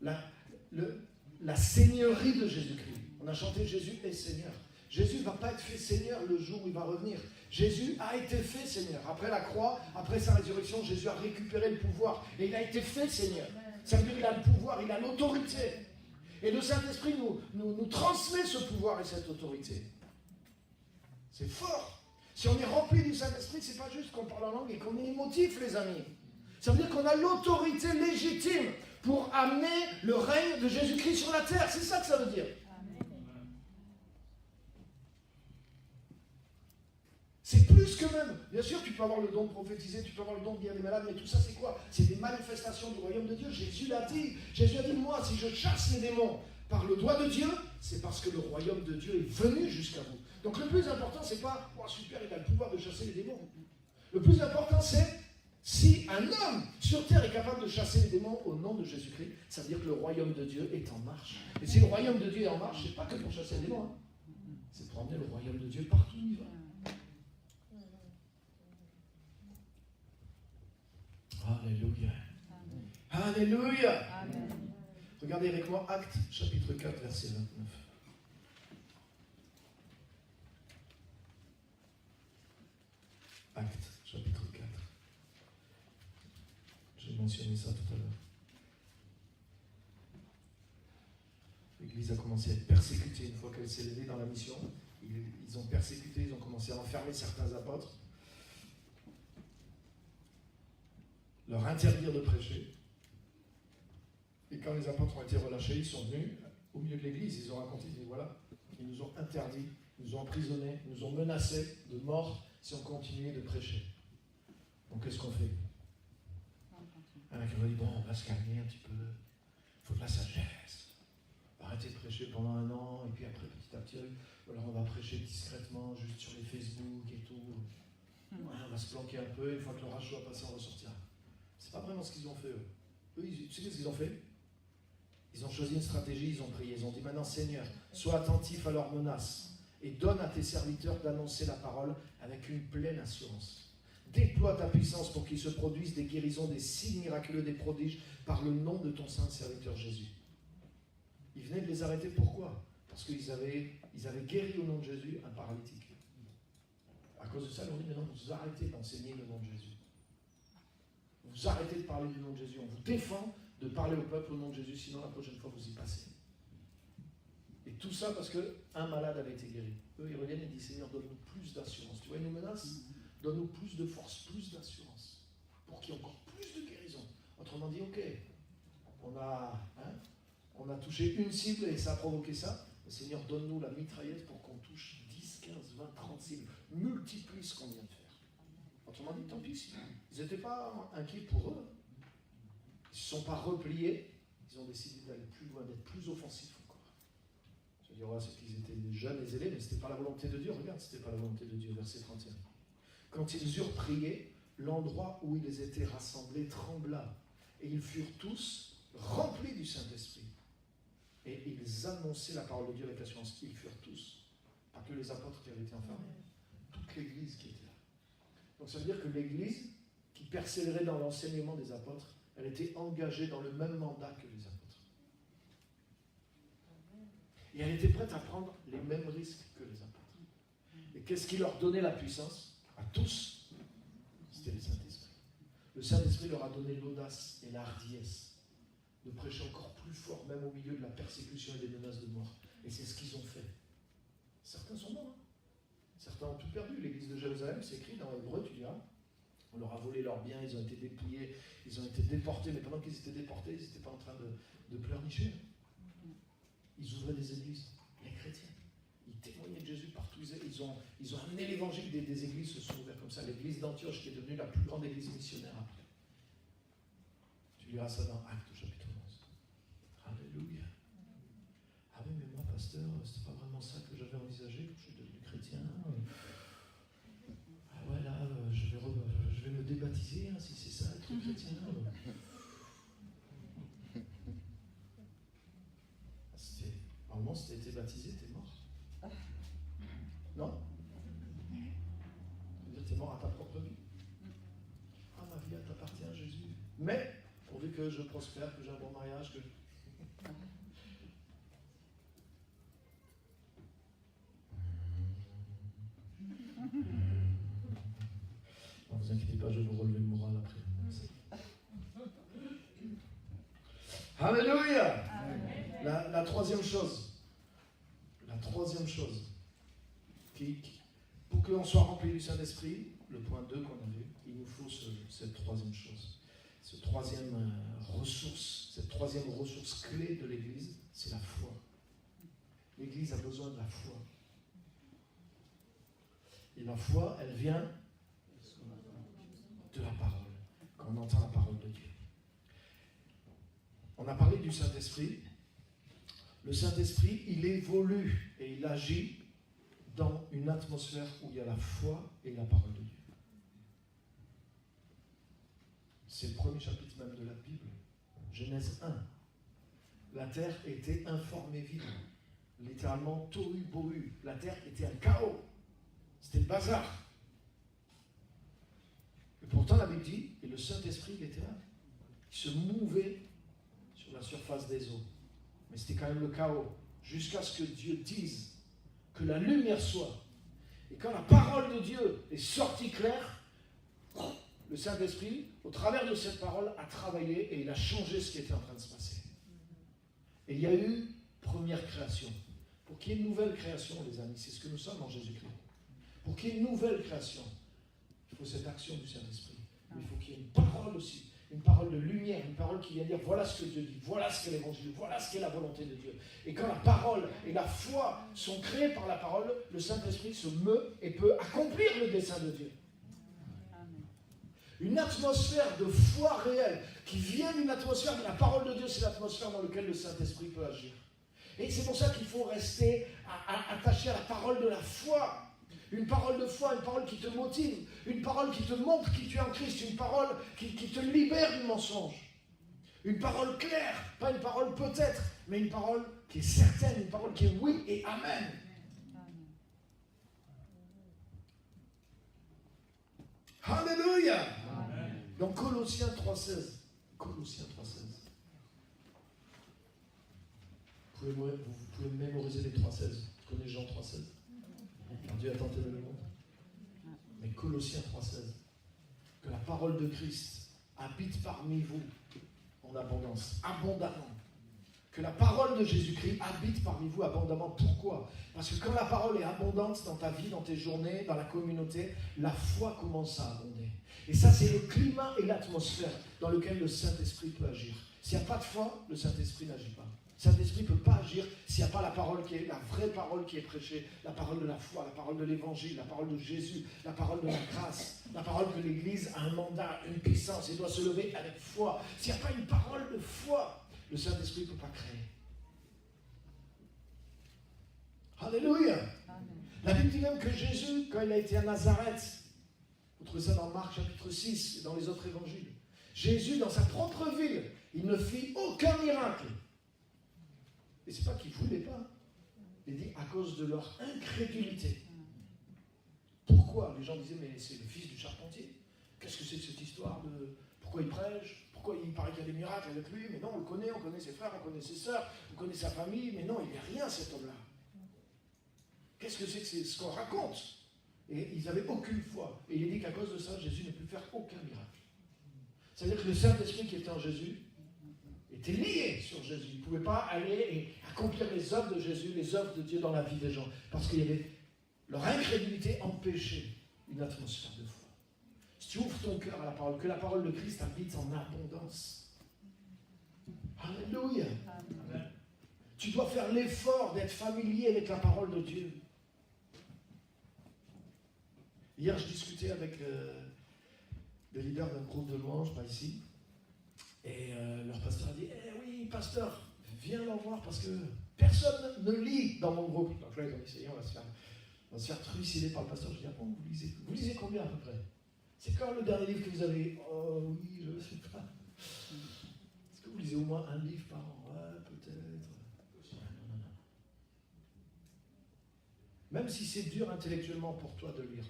la seigneurie de Jésus-Christ. On a chanté Jésus est Seigneur. Jésus ne va pas être fait Seigneur le jour où il va revenir. Jésus a été fait Seigneur. Après la croix, après sa résurrection, Jésus a récupéré le pouvoir. Et il a été fait Seigneur. Ça veut dire qu'il a le pouvoir, il a l'autorité. Et le Saint-Esprit nous transmet ce pouvoir et cette autorité. C'est fort. Si on est rempli du Saint-Esprit, c'est pas juste qu'on parle en langue et qu'on est émotif, les amis. Ça veut dire qu'on a l'autorité légitime pour amener le règne de Jésus-Christ sur la terre. C'est ça que ça veut dire. C'est plus que même. Bien sûr, tu peux avoir le don de prophétiser, tu peux avoir le don de guérir les malades, mais tout ça, c'est quoi? C'est des manifestations du royaume de Dieu. Jésus l'a dit. Jésus a dit, moi, si je chasse les démons par le doigt de Dieu, c'est parce que le royaume de Dieu est venu jusqu'à vous. Donc le plus important, c'est pas, oh super, il a le pouvoir de chasser les démons. Le plus important, c'est si un homme sur terre est capable de chasser les démons au nom de Jésus-Christ, ça veut dire que le royaume de Dieu est en marche. Et si le royaume de Dieu est en marche, c'est pas que pour chasser les démons, hein. C'est pour emmener le royaume de Dieu partout où il va. Alléluia. Alléluia. Amen. Regardez avec moi Actes, chapitre 4, verset 29. Actes, chapitre 4. J'ai mentionné ça tout à l'heure. L'Église a commencé à être persécutée une fois qu'elle s'est levée dans la mission. Ils ont persécuté, ils ont commencé à enfermer certains apôtres, leur interdire de prêcher. Et quand les apôtres ont été relâchés, ils sont venus au milieu de l'église, ils ont raconté, ils disent voilà, ils nous ont interdits, ils nous ont emprisonnés, ils nous ont menacés de mort si on continuait de prêcher. Donc qu'est-ce qu'on fait? Un mec a dit bon, on va se calmer un petit peu, il faut de la sagesse. On va arrêter de prêcher pendant 1 an, et puis après petit à petit, alors on va prêcher discrètement, juste sur les Facebook et tout. Ouais, on va se planquer un peu, et une fois que l'orage soit passé, on ressortira. C'est pas vraiment ce qu'ils ont fait, eux. Eux, tu sais ce qu'ils ont fait? Ils ont choisi une stratégie, ils ont prié, ils ont dit maintenant Seigneur, sois attentif à leurs menaces et donne à tes serviteurs d'annoncer la parole avec une pleine assurance. Déploie ta puissance pour qu'il se produise des guérisons, des signes miraculeux, des prodiges par le nom de ton saint serviteur Jésus. Ils venaient de les arrêter, pourquoi? Parce qu'ils avaient guéri au nom de Jésus un paralytique. À cause de ça, ils ont dit maintenant vous arrêtez d'enseigner le nom de Jésus. Vous arrêtez de parler du nom de Jésus. On vous défend de parler au peuple au nom de Jésus, sinon la prochaine fois vous y passez. Et tout ça parce qu'un malade avait été guéri. Eux, ils reviennent et disent Seigneur, donne-nous plus d'assurance. Tu vois, ils nous menacent. Donne-nous plus de force, plus d'assurance. Pour qu'il y ait encore plus de guérison. Autrement dit, ok, on a touché une cible et ça a provoqué ça. Seigneur, donne-nous la mitraillette pour qu'on touche 10, 15, 20, 30 cibles. Multiplie ce qu'on vient de faire. Autrement dit, tant pis, ils n'étaient pas inquiets pour eux. Ils ne se sont pas repliés. Ils ont décidé d'aller plus loin, d'être plus offensifs encore. Je veux dire, c'est qu'ils étaient jeunes et zélés, mais ce n'était pas la volonté de Dieu. Regarde, ce n'était pas la volonté de Dieu, verset 31. Quand ils eurent prié, l'endroit où ils étaient rassemblés trembla. Et ils furent tous remplis du Saint-Esprit. Et ils annonçaient la parole de Dieu avec assurance. Ils furent tous. Pas que les apôtres qui avaient été enfermés. Toute l'Église qui était là. Donc ça veut dire que l'Église, qui persévérait dans l'enseignement des apôtres, elle était engagée dans le même mandat que les apôtres. Et elle était prête à prendre les mêmes risques que les apôtres. Et qu'est-ce qui leur donnait la puissance? À tous, c'était le Saint-Esprit. Le Saint-Esprit leur a donné l'audace et la hardiesse de prêcher encore plus fort, même au milieu de la persécution et des menaces de mort. Et c'est ce qu'ils ont fait. Certains sont morts. Certains ont tout perdu. L'église de Jérusalem, c'est écrit dans Hébreu, tu diras. On leur a volé leurs biens, ils ont été dépouillés, ils ont été déportés. Mais pendant qu'ils étaient déportés, ils n'étaient pas en train de pleurnicher. Ils ouvraient des églises, les chrétiens. Ils témoignaient de Jésus partout. Ils ont amené l'évangile, des églises se sont ouvertes comme ça. L'église d'Antioche, qui est devenue la plus grande église missionnaire après. Tu liras ça dans Actes, chapitre 11. Alléluia. Ah oui, mais moi, pasteur, c'est pas vraiment ça que j'avais envisagé quand je suis devenu chrétien. Ah ouais, là, je vais me débaptiser, hein, si c'est ça, être chrétien. Normalement, si tu as été baptisé, tu es mort. Non? Ça veut dire que tu es mort à ta propre vie. Ah, ma vie, elle t'appartient, Jésus. Mais, pourvu que je prospère, que j'ai un bon mariage, que... Ne vous inquiétez pas, je vais vous relever le moral après. Alléluia! La troisième chose, pour que l'on soit rempli du Saint-Esprit, le point 2 qu'on a vu, il nous faut cette troisième chose. Cette troisième ressource clé de l'Église, c'est la foi. L'Église a besoin de la foi. Et la foi, elle vient de la parole, quand on entend la parole de Dieu. On a parlé du Saint-Esprit. Le Saint-Esprit, il évolue et il agit dans une atmosphère où il y a la foi et la parole de Dieu. C'est le premier chapitre même de la Bible. Genèse 1. La terre était informe et vide. Littéralement, tohu bohu. La terre était un chaos. C'était le bazar. Et pourtant, la Bible dit, et le Saint-Esprit, il était là. Il se mouvait sur la surface des eaux. Mais c'était quand même le chaos. Jusqu'à ce que Dieu dise que la lumière soit. Et quand la parole de Dieu est sortie claire, le Saint-Esprit, au travers de cette parole, a travaillé et il a changé ce qui était en train de se passer. Et il y a eu première création. Pour qu'il y ait une nouvelle création, les amis, c'est ce que nous sommes en Jésus-Christ. Pour qu'il y ait une nouvelle création, il faut cette action du Saint-Esprit. Mais il faut qu'il y ait une parole aussi. Une parole de lumière, une parole qui vient dire voilà ce que Dieu dit, voilà ce qu'est l'évangile, voilà ce qu'est la volonté de Dieu. Et quand la parole et la foi sont créées par la parole, le Saint-Esprit se meut et peut accomplir le dessein de Dieu. Une atmosphère de foi réelle qui vient d'une atmosphère de la parole de Dieu, c'est l'atmosphère dans laquelle le Saint-Esprit peut agir. Et c'est pour ça qu'il faut rester attaché à la parole de la foi. Une parole de foi, une parole qui te motive, une parole qui te montre qui tu es en Christ, une parole qui te libère du mensonge. Une parole claire, pas une parole peut-être, mais une parole qui est certaine, une parole qui est oui et amen. Alléluia. Amen. Donc Colossiens 3,16. Colossiens 3,16. Vous pouvez mémoriser les 3,16. Vous connaissez Jean 3,16. Car Dieu a tant aimé le monde. Mais Colossiens 3,16. Que la parole de Christ habite parmi vous en abondance, abondamment. Que la parole de Jésus-Christ habite parmi vous abondamment. Pourquoi? Parce que quand la parole est abondante dans ta vie, dans tes journées, dans la communauté, la foi commence à abonder. Et ça, c'est le climat et l'atmosphère dans lequel le Saint-Esprit peut agir. S'il n'y a pas de foi, le Saint-Esprit n'agit pas. Le Saint-Esprit ne peut pas agir s'il n'y a pas la parole qui est la vraie parole qui est prêchée, la parole de la foi, la parole de l'évangile, la parole de Jésus, la parole de la grâce, la parole que l'Église a un mandat, une puissance et doit se lever avec foi. S'il n'y a pas une parole de foi, le Saint-Esprit ne peut pas créer. Alléluia. La Bible dit même que Jésus, quand il a été à Nazareth, vous trouvez ça dans Marc chapitre 6 et dans les autres évangiles, Jésus, dans sa propre ville, il ne fit aucun miracle. Et ce n'est pas qu'il ne voulait pas. Il dit à cause de leur incrédulité. Pourquoi? Les gens disaient, mais c'est le fils du charpentier. Qu'est-ce que c'est que cette histoire de... Pourquoi il prêche? Pourquoi il paraît qu'il y a des miracles avec lui? Mais non, on connaît ses frères, on connaît ses sœurs, on connaît sa famille. Mais non, il n'est rien cet homme-là. Qu'est-ce que c'est ce qu'on raconte? Et ils n'avaient aucune foi. Et il dit qu'à cause de ça, Jésus ne peut faire aucun miracle. C'est-à-dire que le Saint-Esprit qui était en Jésus était lié sur Jésus. Il ne pouvait pas aller et accomplir les œuvres de Jésus, les œuvres de Dieu dans la vie des gens. Parce qu'il y avait leur incrédulité empêchait une atmosphère de foi. Si tu ouvres ton cœur à la parole, que la parole de Christ habite en abondance. Alléluia. Amen. Tu dois faire l'effort d'être familier avec la parole de Dieu. Hier, je discutais avec le leader d'un groupe de louanges, pas ici, et leur pasteur a dit, oui, pasteur, viens leur voir parce que personne ne lit dans mon groupe. Donc là, ils ont essayé, on va se faire trucider par le pasteur. Je dis, ah bon, vous lisez combien à peu près? C'est quand le dernier livre que vous avez? Oh oui, je ne sais pas. Est-ce que vous lisez au moins un livre par an? Ouais, peut-être. Non. Même si c'est dur intellectuellement pour toi de lire,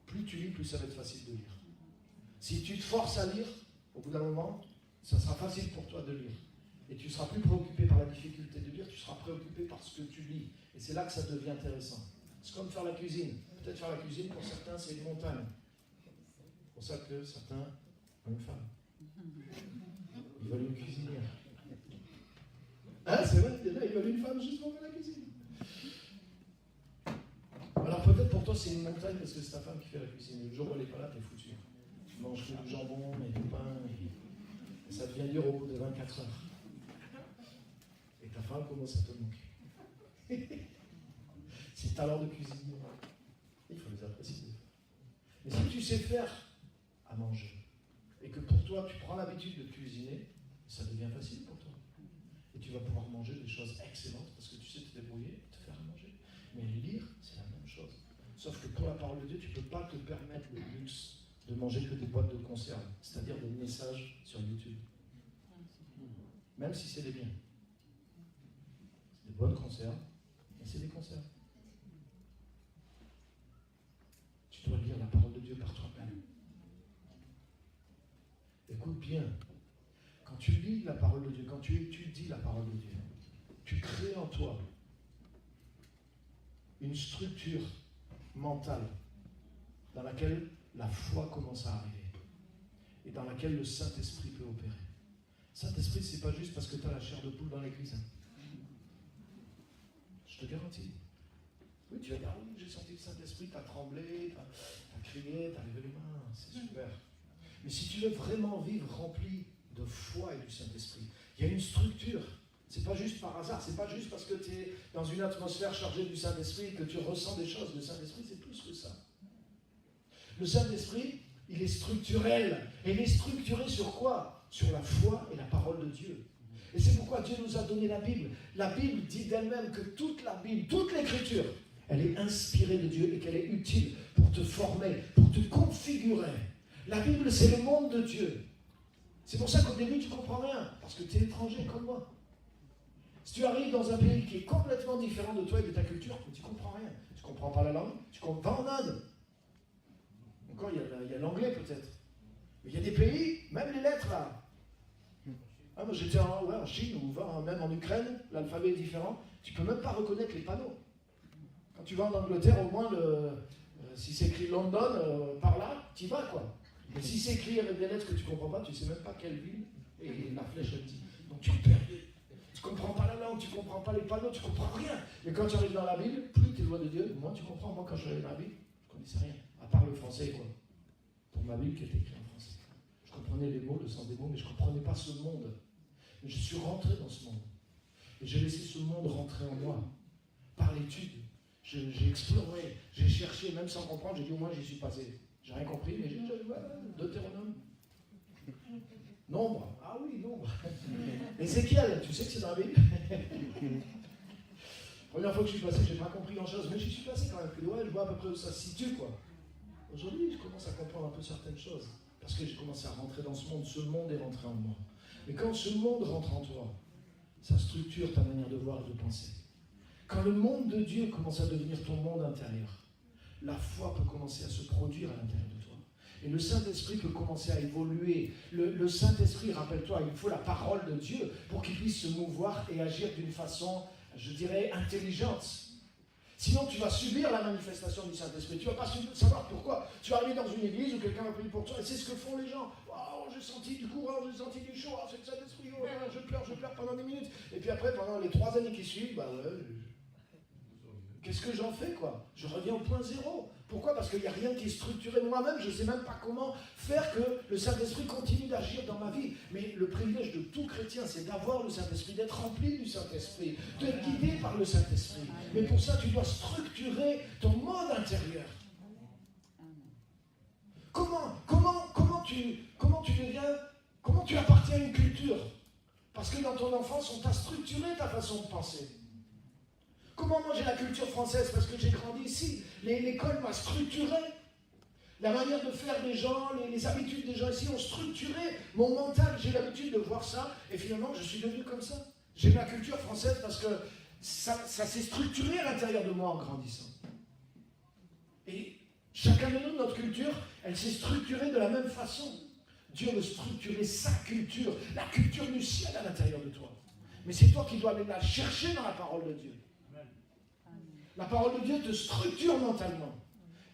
plus tu lis, plus ça va être facile de lire. Si tu te forces à lire, au bout d'un moment, ça sera facile pour toi de lire. Et tu ne seras plus préoccupé par la difficulté de lire, tu seras préoccupé par ce que tu lis. Et c'est là que ça devient intéressant. C'est comme faire la cuisine. Peut-être faire la cuisine, pour certains, c'est une montagne. C'est pour ça que certains ont une femme. Ils veulent une cuisinière. Hein, c'est vrai, déjà, ils veulent une femme juste pour faire la cuisine. Alors peut-être pour toi c'est une montagne parce que c'est ta femme qui fait la cuisine. Le jour où elle n'est pas là, t'es foutu. Tu manges que du jambon et du pain et ça devient dur au bout de 24 heures. Et ta femme commence à te manquer. Ces talents de cuisine, il faut les apprécier. Mais si tu sais faire à manger et que pour toi tu prends l'habitude de cuisiner, ça devient facile pour toi. Et tu vas pouvoir manger des choses excellentes parce que tu sais te débrouiller et te faire à manger. Mais lire, c'est la même chose. Sauf que pour la parole de Dieu, tu ne peux pas te permettre le luxe de manger que des boîtes de conserve, c'est-à-dire des messages sur YouTube. Même si c'est des biens. C'est des bonnes conserves, mais c'est des conserves. Tu dois lire la parole de Dieu par toi-même. Écoute bien, quand tu lis la parole de Dieu, quand tu étudies la parole de Dieu, tu crées en toi une structure mentale dans laquelle la foi commence à arriver et dans laquelle le Saint-Esprit peut opérer. Saint-Esprit, c'est pas juste parce que tu as la chair de poule dans l'église. Je te garantis. Oui, tu vas dire, oui, j'ai senti le Saint-Esprit, tu as tremblé, tu as crié, tu as levé les mains, c'est super. Mais si tu veux vraiment vivre rempli de foi et du Saint-Esprit, il y a une structure. C'est pas juste par hasard, c'est pas juste parce que tu es dans une atmosphère chargée du Saint-Esprit que tu ressens des choses. Le Saint-Esprit, c'est plus que ça. Le Saint-Esprit, il est structurel. Et il est structuré sur quoi? Sur la foi et la parole de Dieu. Et c'est pourquoi Dieu nous a donné la Bible. La Bible dit d'elle-même que toute la Bible, toute l'Écriture, elle est inspirée de Dieu et qu'elle est utile pour te former, pour te configurer. La Bible, c'est le monde de Dieu. C'est pour ça qu'au début, tu ne comprends rien, parce que tu es étranger comme moi. Si tu arrives dans un pays qui est complètement différent de toi et de ta culture, tu ne comprends rien. Tu ne comprends pas la langue, tu comprends pas en Inde. Encore, il y a l'anglais peut-être. Mais il y a des pays, même les lettres là. Ah, moi j'étais en Chine ou même en Ukraine, l'alphabet est différent. Tu ne peux même pas reconnaître les panneaux. Quand tu vas en Angleterre, au moins, si c'est écrit London, par là, tu y vas quoi. Mais si c'est écrit avec des lettres que tu ne comprends pas, tu ne sais même pas quelle ville et la flèche elle dit. Donc tu es perdu. Tu ne comprends pas la langue, tu ne comprends pas les panneaux, tu ne comprends rien. Mais quand tu arrives dans la Bible, plus tu es loin de Dieu, moins tu comprends. Moi, quand je suis allé dans la Bible, je ne connaissais rien, à part le français, quoi. Pour ma Bible qui était écrite en français. Je comprenais les mots, le sens des mots, mais je ne comprenais pas ce monde. Mais je suis rentré dans ce monde. Et j'ai laissé ce monde rentrer en moi. Par l'étude. J'ai exploré, j'ai cherché, même sans comprendre, j'ai dit au moins j'y suis passé. J'ai rien compris, mais j'ai dit, voilà, Deutéronome. Nombre, ah oui, nombre. Ézéchiel, tu sais que c'est dans la Bible. Première fois que je suis passé, j'ai pas compris grand-chose, mais j'y suis passé quand même. Puis ouais, je vois à peu près où ça se situe, quoi. Aujourd'hui, je commence à comprendre un peu certaines choses. Parce que j'ai commencé à rentrer dans ce monde est rentré en moi. Mais quand ce monde rentre en toi, ça structure ta manière de voir et de penser. Quand le monde de Dieu commence à devenir ton monde intérieur, la foi peut commencer à se produire à l'intérieur de toi. Et le Saint-Esprit peut commencer à évoluer. Le Saint-Esprit, rappelle-toi, il faut la parole de Dieu pour qu'il puisse se mouvoir et agir d'une façon, je dirais, intelligente. Sinon, tu vas subir la manifestation du Saint-Esprit. Tu ne vas pas savoir pourquoi. Tu vas arriver dans une église où quelqu'un va prier pour toi et c'est ce que font les gens. Oh, j'ai senti du courant, j'ai senti du chaud, c'est le Saint-Esprit, oh, je pleure pendant des minutes. Et puis après, pendant les 3 années qui suivent, bah ouais, qu'est-ce que j'en fais, quoi? Je reviens au point zéro. Pourquoi? Parce qu'il n'y a rien qui est structuré. Moi-même, je ne sais même pas comment faire que le Saint-Esprit continue d'agir dans ma vie. Mais le privilège de tout chrétien, c'est d'avoir le Saint-Esprit, d'être rempli du Saint-Esprit, d'être guidé par le Saint-Esprit. Mais pour ça, tu dois structurer ton monde intérieur. Comment tu appartiens à une culture? Parce que dans ton enfance, on t'a structuré ta façon de penser. Comment moi j'ai la culture française? Parce que j'ai grandi ici. L'école m'a structuré. La manière de faire des gens, les habitudes des gens ici ont structuré mon mental. J'ai l'habitude de voir ça et finalement je suis devenu comme ça. J'ai la culture française parce que ça s'est structuré à l'intérieur de moi en grandissant. Et chacun de nous, notre culture, elle s'est structurée de la même façon. Dieu veut structurer sa culture, la culture du ciel à l'intérieur de toi. Mais c'est toi qui dois aller la chercher dans la parole de Dieu. La parole de Dieu te structure mentalement.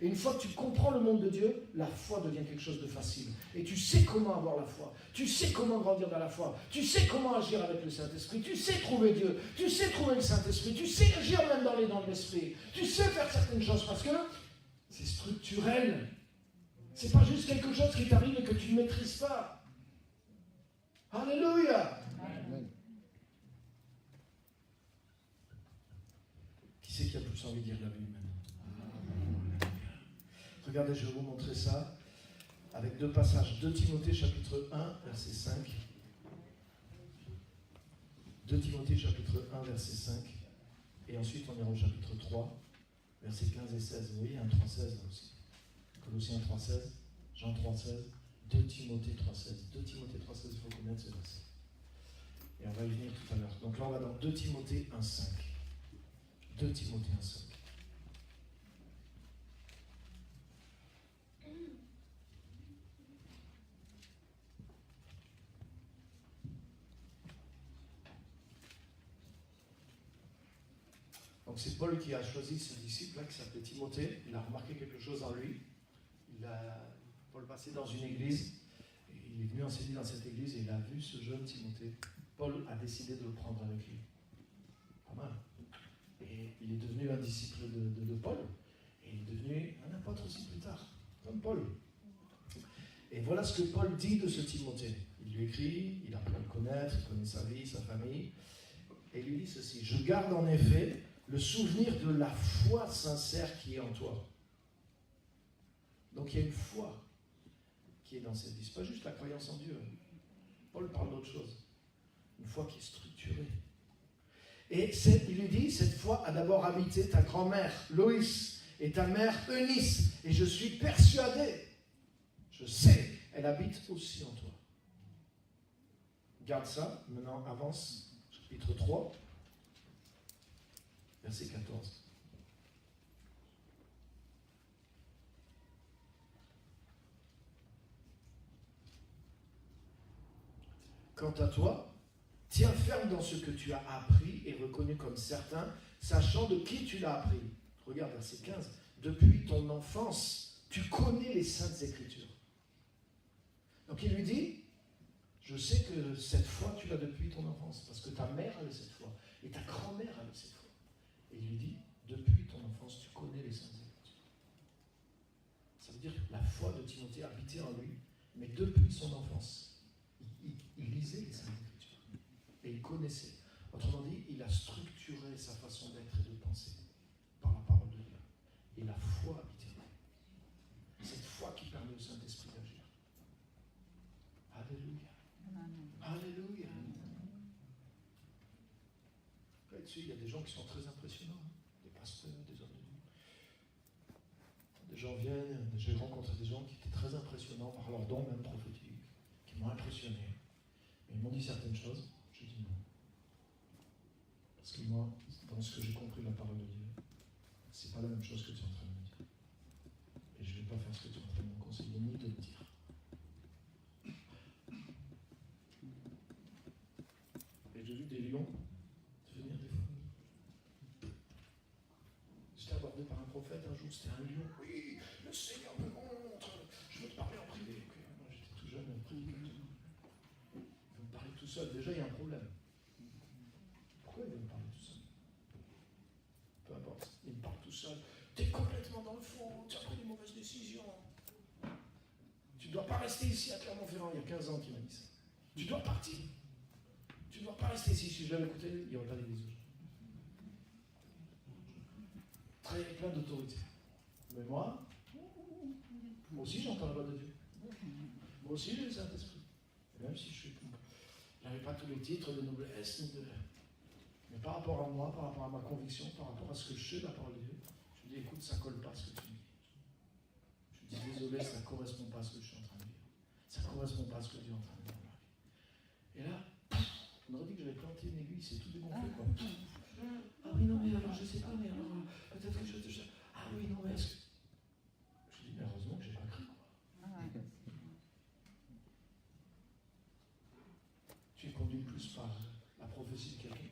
Et une fois que tu comprends le monde de Dieu, la foi devient quelque chose de facile. Et tu sais comment avoir la foi. Tu sais comment grandir dans la foi. Tu sais comment agir avec le Saint-Esprit. Tu sais trouver Dieu. Tu sais trouver le Saint-Esprit. Tu sais agir même dans les dons de l'Esprit. Tu sais faire certaines choses parce que c'est structurel. C'est pas juste quelque chose qui t'arrive et que tu ne maîtrises pas. Alléluia. Amen. Qui c'est qui a plus envie de lire la Bible maintenant? Regardez, je vais vous montrer ça avec 2 passages. 2 Timothée chapitre 1, verset 5. 2 Timothée chapitre 1, verset 5. Et ensuite, on ira au chapitre 3, versets 15 et 16. Vous voyez, 1, 3, 16 là aussi. Colossiens 3, 16. Jean 3, 16. 2 Timothée 3, 16. 2 Timothée 3, 16, il faut connaître ce verset. Et on va y venir tout à l'heure. Donc là, on va dans 2 Timothée 1, 5. 2 Timothée 1, 5. Donc c'est Paul qui a choisi ce disciple-là qui s'appelait Timothée. Il a remarqué quelque chose en lui. Paul passait dans une église. Et il est venu enseigner dans cette église et il a vu ce jeune Timothée. Paul a décidé de le prendre avec lui. Pas mal. Et il est devenu un disciple de Paul. Et il est devenu un apôtre aussi plus tard, comme Paul. Et voilà ce que Paul dit de ce Timothée. Il lui écrit, il apprend à le connaître, il connaît sa vie, sa famille. Et il lui dit ceci: je garde en effet le souvenir de la foi sincère qui est en toi. Donc il y a une foi qui est dans cette vie. Ce n'est pas juste la croyance en Dieu. Paul parle d'autre chose. Une foi qui est structurée. Et il lui dit, cette foi a d'abord habité ta grand-mère, Loïs, et ta mère, Eunice. Et je suis persuadé, je sais, elle habite aussi en toi. Garde ça, maintenant avance, chapitre 3, verset 14. Quant à toi, tiens ferme dans ce que tu as appris et reconnu comme certain, sachant de qui tu l'as appris. Regarde verset 15. Depuis ton enfance, tu connais les saintes écritures. Donc il lui dit, je sais que cette foi, tu l'as depuis ton enfance, parce que ta mère avait cette foi, et ta grand-mère avait cette foi. Et il lui dit, depuis ton enfance, tu connais les saintes écritures. Ça veut dire que la foi de Timothée habitait en lui, mais depuis son enfance, il lisait les saintes écritures. Et il connaissait. Autrement dit, il a structuré sa façon d'être et de penser par la parole de Dieu. Et la foi habite en lui. Cette foi qui permet au Saint-Esprit d'agir. Alléluia. Alléluia. Là-dessus, il y a des gens qui sont très impressionnants. Des pasteurs, des hommes de Dieu. Des gens viennent, j'ai rencontré des gens qui étaient très impressionnants par leur don même prophétique, qui m'ont impressionné. Mais ils m'ont dit certaines choses, j'ai dit non. Parce que moi, dans ce que j'ai compris de la parole de Dieu, c'est pas la même chose que tu es en train de me dire. Et je ne vais pas faire ce que tu es en train de me conseiller, ni de me dire. Et j'ai vu des lions devenir des fourmis. J'étais abordé par un prophète un jour, c'était un lion. Oui, le Seigneur me montre. Je veux te parler en privé. Moi, j'étais tout jeune, prédicateur. Il veut me parler tout seul. Déjà, il y a un problème. Pourquoi il veut me parler tout seul? Peu importe. Il me parle tout seul. Tu es complètement dans le fond. Tu as pris des mauvaises décisions. Tu ne dois pas rester ici à Clermont-Ferrand. Il y a 15 ans qu'il m'a dit ça. Tu dois partir. Tu ne dois pas rester ici. Si je l'avais écouté, il n'y aurait pas d'église. Plein d'autorité. Mais moi aussi j'entends la voix de Dieu. Moi aussi j'ai le Saint-Esprit. Même si je n'avais pas tous les titres de noblesse, mais par rapport à moi, par rapport à ma conviction, par rapport à ce que je sais de la parole de Dieu, je dis écoute, ça ne colle pas à ce que tu me dis. Je dis désolé, ça ne correspond pas à ce que je suis en train de dire. Ça ne correspond pas à ce que Dieu est en train de dire dans ma vie. Et là, on aurait dit que j'avais planté une aiguille, c'est tout dégonflé quoi. Ah oui, non, mais alors je ne sais pas, mais alors peut-être que je. Ah oui, non, mais est-ce que. Je dis, mais heureusement que je n'ai pas cru, quoi. Tu es conduit plus par la prophétie de quelqu'un,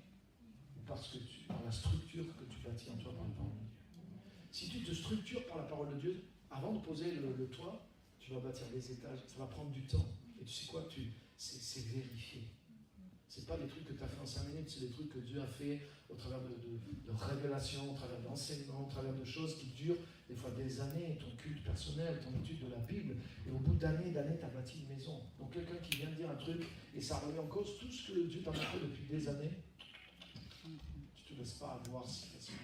ou par la structure que tu bâtis en toi par la parole de Dieu. Si tu te structures par la parole de Dieu, avant de poser le toit, tu vas bâtir des étages, ça va prendre du temps. Et tu sais quoi, c'est vérifié. Ce n'est pas des trucs que tu as fait en 5 minutes, c'est des trucs que Dieu a fait au travers de révélations, au travers d'enseignements, au travers de choses qui durent des fois des années, ton culte personnel, ton étude de la Bible, et au bout d'années, tu as bâti une maison. Donc quelqu'un qui vient de dire un truc, et ça remet en cause tout ce que Dieu t'a montré depuis des années, tu ne te laisses pas avoir si facilement.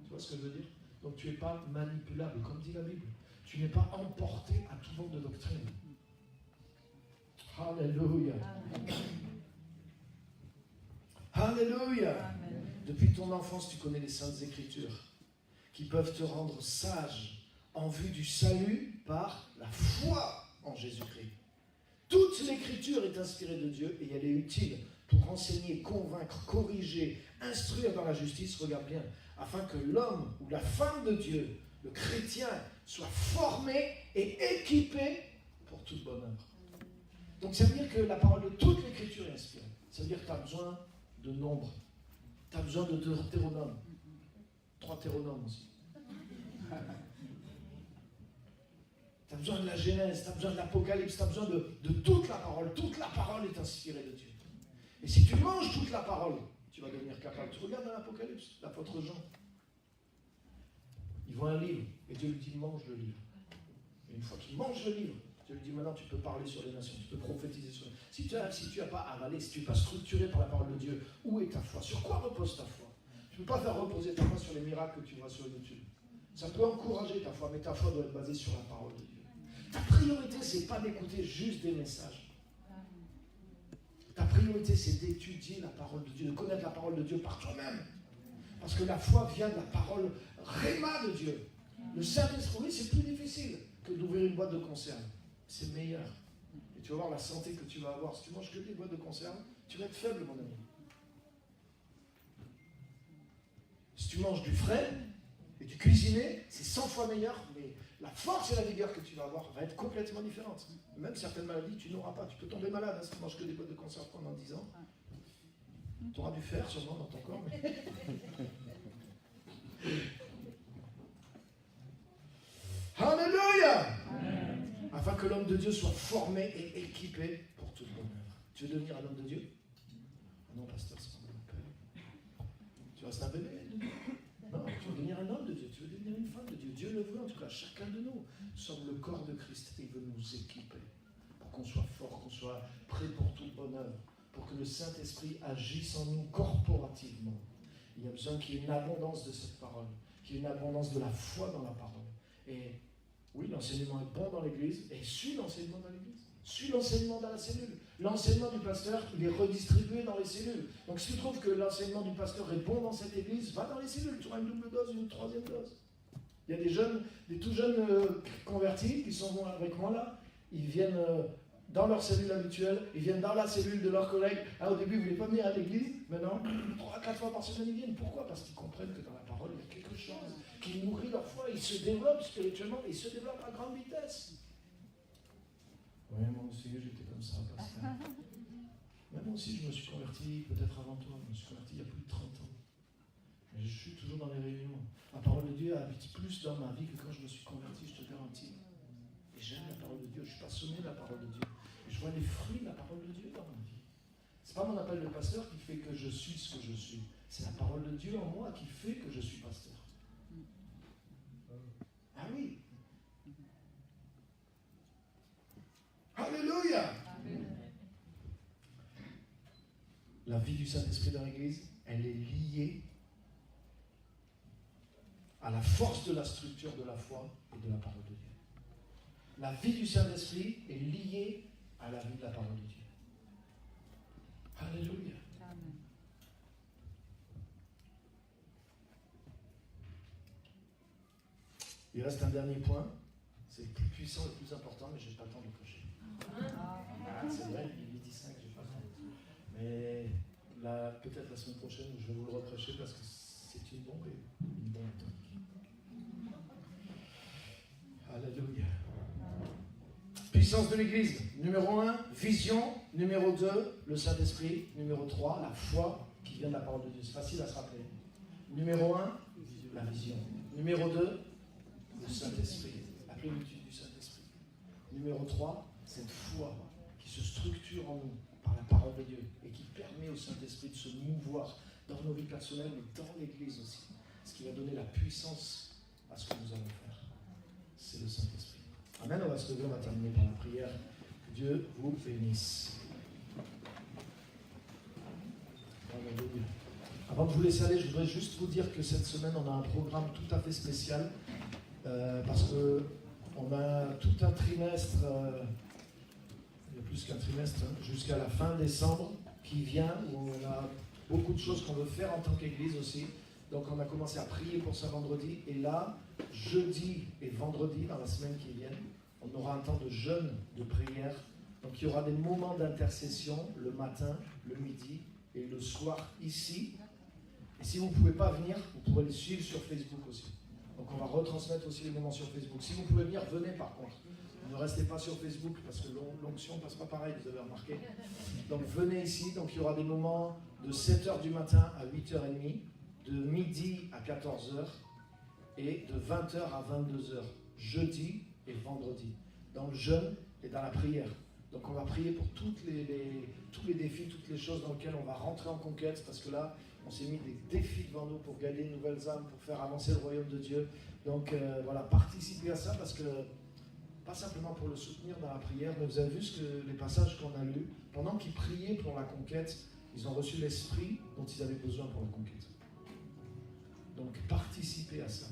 Tu vois ce que je veux dire? Donc tu n'es pas manipulable, comme dit la Bible. Tu n'es pas emporté à tout vent de doctrine. Alléluia. Alléluia. Amen. Depuis ton enfance, tu connais les Saintes Écritures qui peuvent te rendre sage en vue du salut par la foi en Jésus-Christ. Toute l'Écriture est inspirée de Dieu et elle est utile pour enseigner, convaincre, corriger, instruire dans la justice, regarde bien, afin que l'homme ou la femme de Dieu, le chrétien, soit formé et équipé pour toute bonne œuvre. Donc ça veut dire que la parole de toute l'Écriture est inspirée. Ça veut dire que tu as besoin de nombre. Tu as besoin de Deutéronome. 3 Théronomes aussi. Tu as besoin de la Genèse, tu as besoin de l'Apocalypse, tu as besoin de toute la parole. Toute la parole est inspirée de Dieu. Et si tu manges toute la parole, tu vas devenir capable. Tu regardes dans l'Apocalypse, l'apôtre Jean. Il voit un livre, et Dieu lui dit mange le livre. Et une fois qu'il mange le livre, Dieu lui dit maintenant tu peux parler sur les nations, tu peux prophétiser sur les nations. Si tu n'as pas avalé, si tu n'es pas structuré par la parole de Dieu, où est ta foi? Sur quoi repose ta foi? Tu ne peux pas faire reposer ta foi sur les miracles que tu vois sur YouTube. Ça peut encourager ta foi, mais ta foi doit être basée sur la parole de Dieu. Ta priorité, ce n'est pas d'écouter juste des messages. Ta priorité, c'est d'étudier la parole de Dieu, de connaître la parole de Dieu par toi-même. Parce que la foi vient de la parole Réma de Dieu. Le Saint-Esprit, c'est plus difficile que d'ouvrir une boîte de conserve. C'est meilleur. Et tu vas voir la santé que tu vas avoir. Si tu manges que des boîtes de conserve, tu vas être faible, mon ami. Si tu manges du frais et du cuisiné, c'est 100 fois meilleur, mais la force et la vigueur que tu vas avoir va être complètement différente. Même certaines maladies, tu n'auras pas. Tu peux tomber malade si tu manges que des boîtes de conserve pendant 10 ans. Tu auras du fer sûrement dans ton corps. Mais... Alléluia! Afin que l'homme de Dieu soit formé et équipé pour toute bonne œuvre. Tu veux devenir un homme de Dieu? Ah non, pasteur, c'est pas mon père. Tu restes un bébé? Non, tu veux devenir un homme de Dieu, tu veux devenir une femme de Dieu. Dieu le veut, en tout cas, chacun de nous. Nous sommes le corps de Christ et il veut nous équiper pour qu'on soit fort, qu'on soit prêt pour toute bonne œuvre. pour que le Saint-Esprit agisse en nous corporativement. Il y a besoin qu'il y ait une abondance de cette parole, qu'il y ait une abondance de la foi dans la parole. Et oui, l'enseignement est bon dans l'église, et suis l'enseignement dans l'église. Suis l'enseignement dans la cellule. L'enseignement du pasteur, il est redistribué dans les cellules. Donc si tu trouves que l'enseignement du pasteur est bon dans cette église, va dans les cellules, tu auras une double dose, une troisième dose. Il y a des jeunes, des tout jeunes convertis qui sont avec moi là, ils viennent dans leur cellule habituelle, ils viennent dans la cellule de leurs collègues. Ah, au début, ils ne voulaient pas venir à l'église, maintenant, 3-4 fois par semaine, ils viennent. Pourquoi? Parce qu'ils comprennent que dans la parole, il y a quelque chose qui nourrit leur foi. Ils se développent spirituellement, ils se développent à grande vitesse. Oui, moi aussi, j'étais comme ça, pasteur. Mais moi aussi, je me suis converti, peut-être avant toi, je me suis converti il y a plus de 30 ans. Mais je suis toujours dans les réunions. La parole de Dieu habite plus dans ma vie que quand je me suis converti, je te garantis. Et j'aime la parole de Dieu, je suis passionné de la parole de Dieu. Et je vois les fruits de la parole de Dieu dans ma vie. Ce n'est pas mon appel de pasteur qui fait que je suis ce que je suis. C'est la parole de Dieu en moi qui fait que je suis pasteur. Ah oui. Alléluia. La vie du Saint-Esprit dans l'Église, elle est liée à la force de la structure de la foi et de la parole de Dieu. La vie du Saint-Esprit est liée à la vie de la parole de Dieu. Alléluia. Amen. Il reste un dernier point. C'est le plus puissant et le plus important, mais je n'ai pas le temps de le cocher. C'est vrai, il est 15, j'ai pas le temps. Mais là, peut-être la semaine prochaine, je vais vous le reprêcher parce que c'est une bombe atomique. Alléluia. Puissance de l'Église. Numéro 1, vision. Numéro 2, le Saint-Esprit. Numéro 3, la foi qui vient de la parole de Dieu. C'est facile à se rappeler. Numéro 1, la vision. Numéro 2, le Saint-Esprit. La plénitude du Saint-Esprit. Numéro 3, cette foi qui se structure en nous par la parole de Dieu et qui permet au Saint-Esprit de se mouvoir dans nos vies personnelles mais dans l'Église aussi. Ce qui va donner la puissance à ce que nous allons faire. C'est le Saint-Esprit. Amen. On va se lever, on va terminer par la prière. Que Dieu vous bénisse. Alléluia. Avant de vous laisser aller, je voudrais juste vous dire que cette semaine, on a un programme tout à fait spécial parce qu'on a tout un trimestre, il y a plus qu'un trimestre, jusqu'à la fin décembre qui vient, où on a beaucoup de choses qu'on veut faire en tant qu'Église aussi. Donc on a commencé à prier pour ça vendredi, et là, jeudi et vendredi, dans la semaine qui vient, on aura un temps de jeûne, de prière. Donc il y aura des moments d'intercession le matin, le midi et le soir ici. Et si vous ne pouvez pas venir, vous pourrez les suivre sur Facebook aussi. Donc on va retransmettre aussi les moments sur Facebook. Si vous pouvez venir, venez par contre. Ne restez pas sur Facebook parce que l'onction ne passe pas pareil, vous avez remarqué. Donc venez ici, donc il y aura des moments de 7h du matin à 8h30, de midi à 14h et de 20h à 22h, jeudi et vendredi, dans le jeûne et dans la prière. Donc on va prier pour tous les défis, toutes les choses dans lesquelles on va rentrer en conquête, parce que là, on s'est mis des défis devant nous pour gagner de nouvelles âmes, pour faire avancer le royaume de Dieu. Donc voilà, participez à ça, parce que, pas simplement pour le soutenir dans la prière, mais vous avez vu les passages qu'on a lus, pendant qu'ils priaient pour la conquête, ils ont reçu l'esprit dont ils avaient besoin pour la conquête. Donc participez à ça,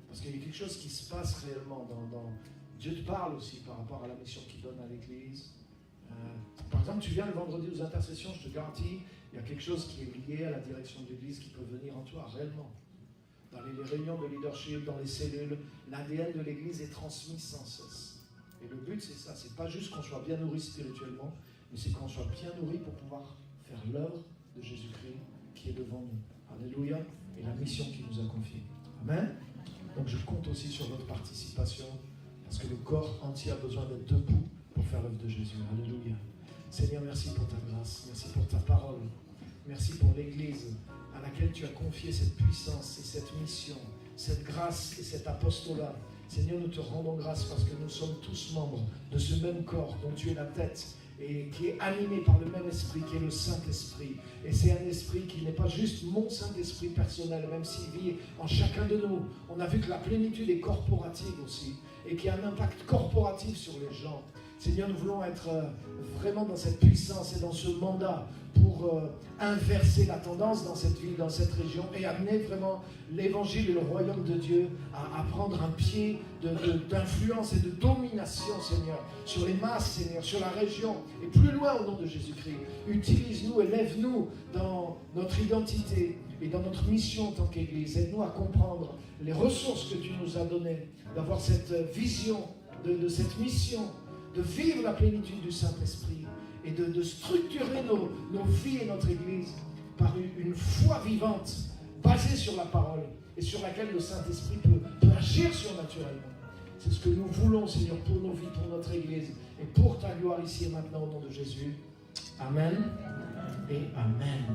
parce qu'il y a quelque chose qui se passe réellement dans Dieu te parle aussi par rapport à la mission qu'il donne à l'Église. Par exemple, tu viens le vendredi aux intercessions, je te garantis, il y a quelque chose qui est lié à la direction de l'Église qui peut venir en toi réellement. Dans les réunions de leadership, dans les cellules, l'ADN de l'Église est transmis sans cesse. Et le but, c'est ça, c'est pas juste qu'on soit bien nourri spirituellement, mais c'est qu'on soit bien nourri pour pouvoir faire l'œuvre de Jésus-Christ qui est devant nous. Alléluia. Et la mission qu'il nous a confiée. Amen. Donc je compte aussi sur votre participation, parce que le corps entier a besoin d'être debout pour faire l'œuvre de Jésus. Alléluia. Seigneur, merci pour ta grâce, merci pour ta parole, merci pour l'Église à laquelle tu as confié cette puissance et cette mission, cette grâce et cet apostolat. Seigneur, nous te rendons grâce parce que nous sommes tous membres de ce même corps dont tu es la tête, et qui est animé par le même esprit, qui est le Saint-Esprit. Et c'est un esprit qui n'est pas juste mon Saint-Esprit personnel, même s'il vit en chacun de nous. On a vu que la plénitude est corporative aussi, et qu'il y a un impact corporatif sur les gens. Seigneur, nous voulons être vraiment dans cette puissance et dans ce mandat pour inverser la tendance dans cette ville, dans cette région et amener vraiment l'évangile et le royaume de Dieu à prendre un pied d'influence et de domination, Seigneur, sur les masses, Seigneur, sur la région et plus loin au nom de Jésus-Christ. Utilise-nous, élève-nous dans notre identité et dans notre mission en tant qu'Église. Aide-nous à comprendre les ressources que tu nous as données, d'avoir cette vision de cette mission, de vivre la plénitude du Saint-Esprit et de structurer nos vies et notre Église par une foi vivante, basée sur la parole et sur laquelle le Saint-Esprit peut agir surnaturellement. C'est ce que nous voulons, Seigneur, pour nos vies, pour notre Église et pour ta gloire ici et maintenant au nom de Jésus. Amen et Amen.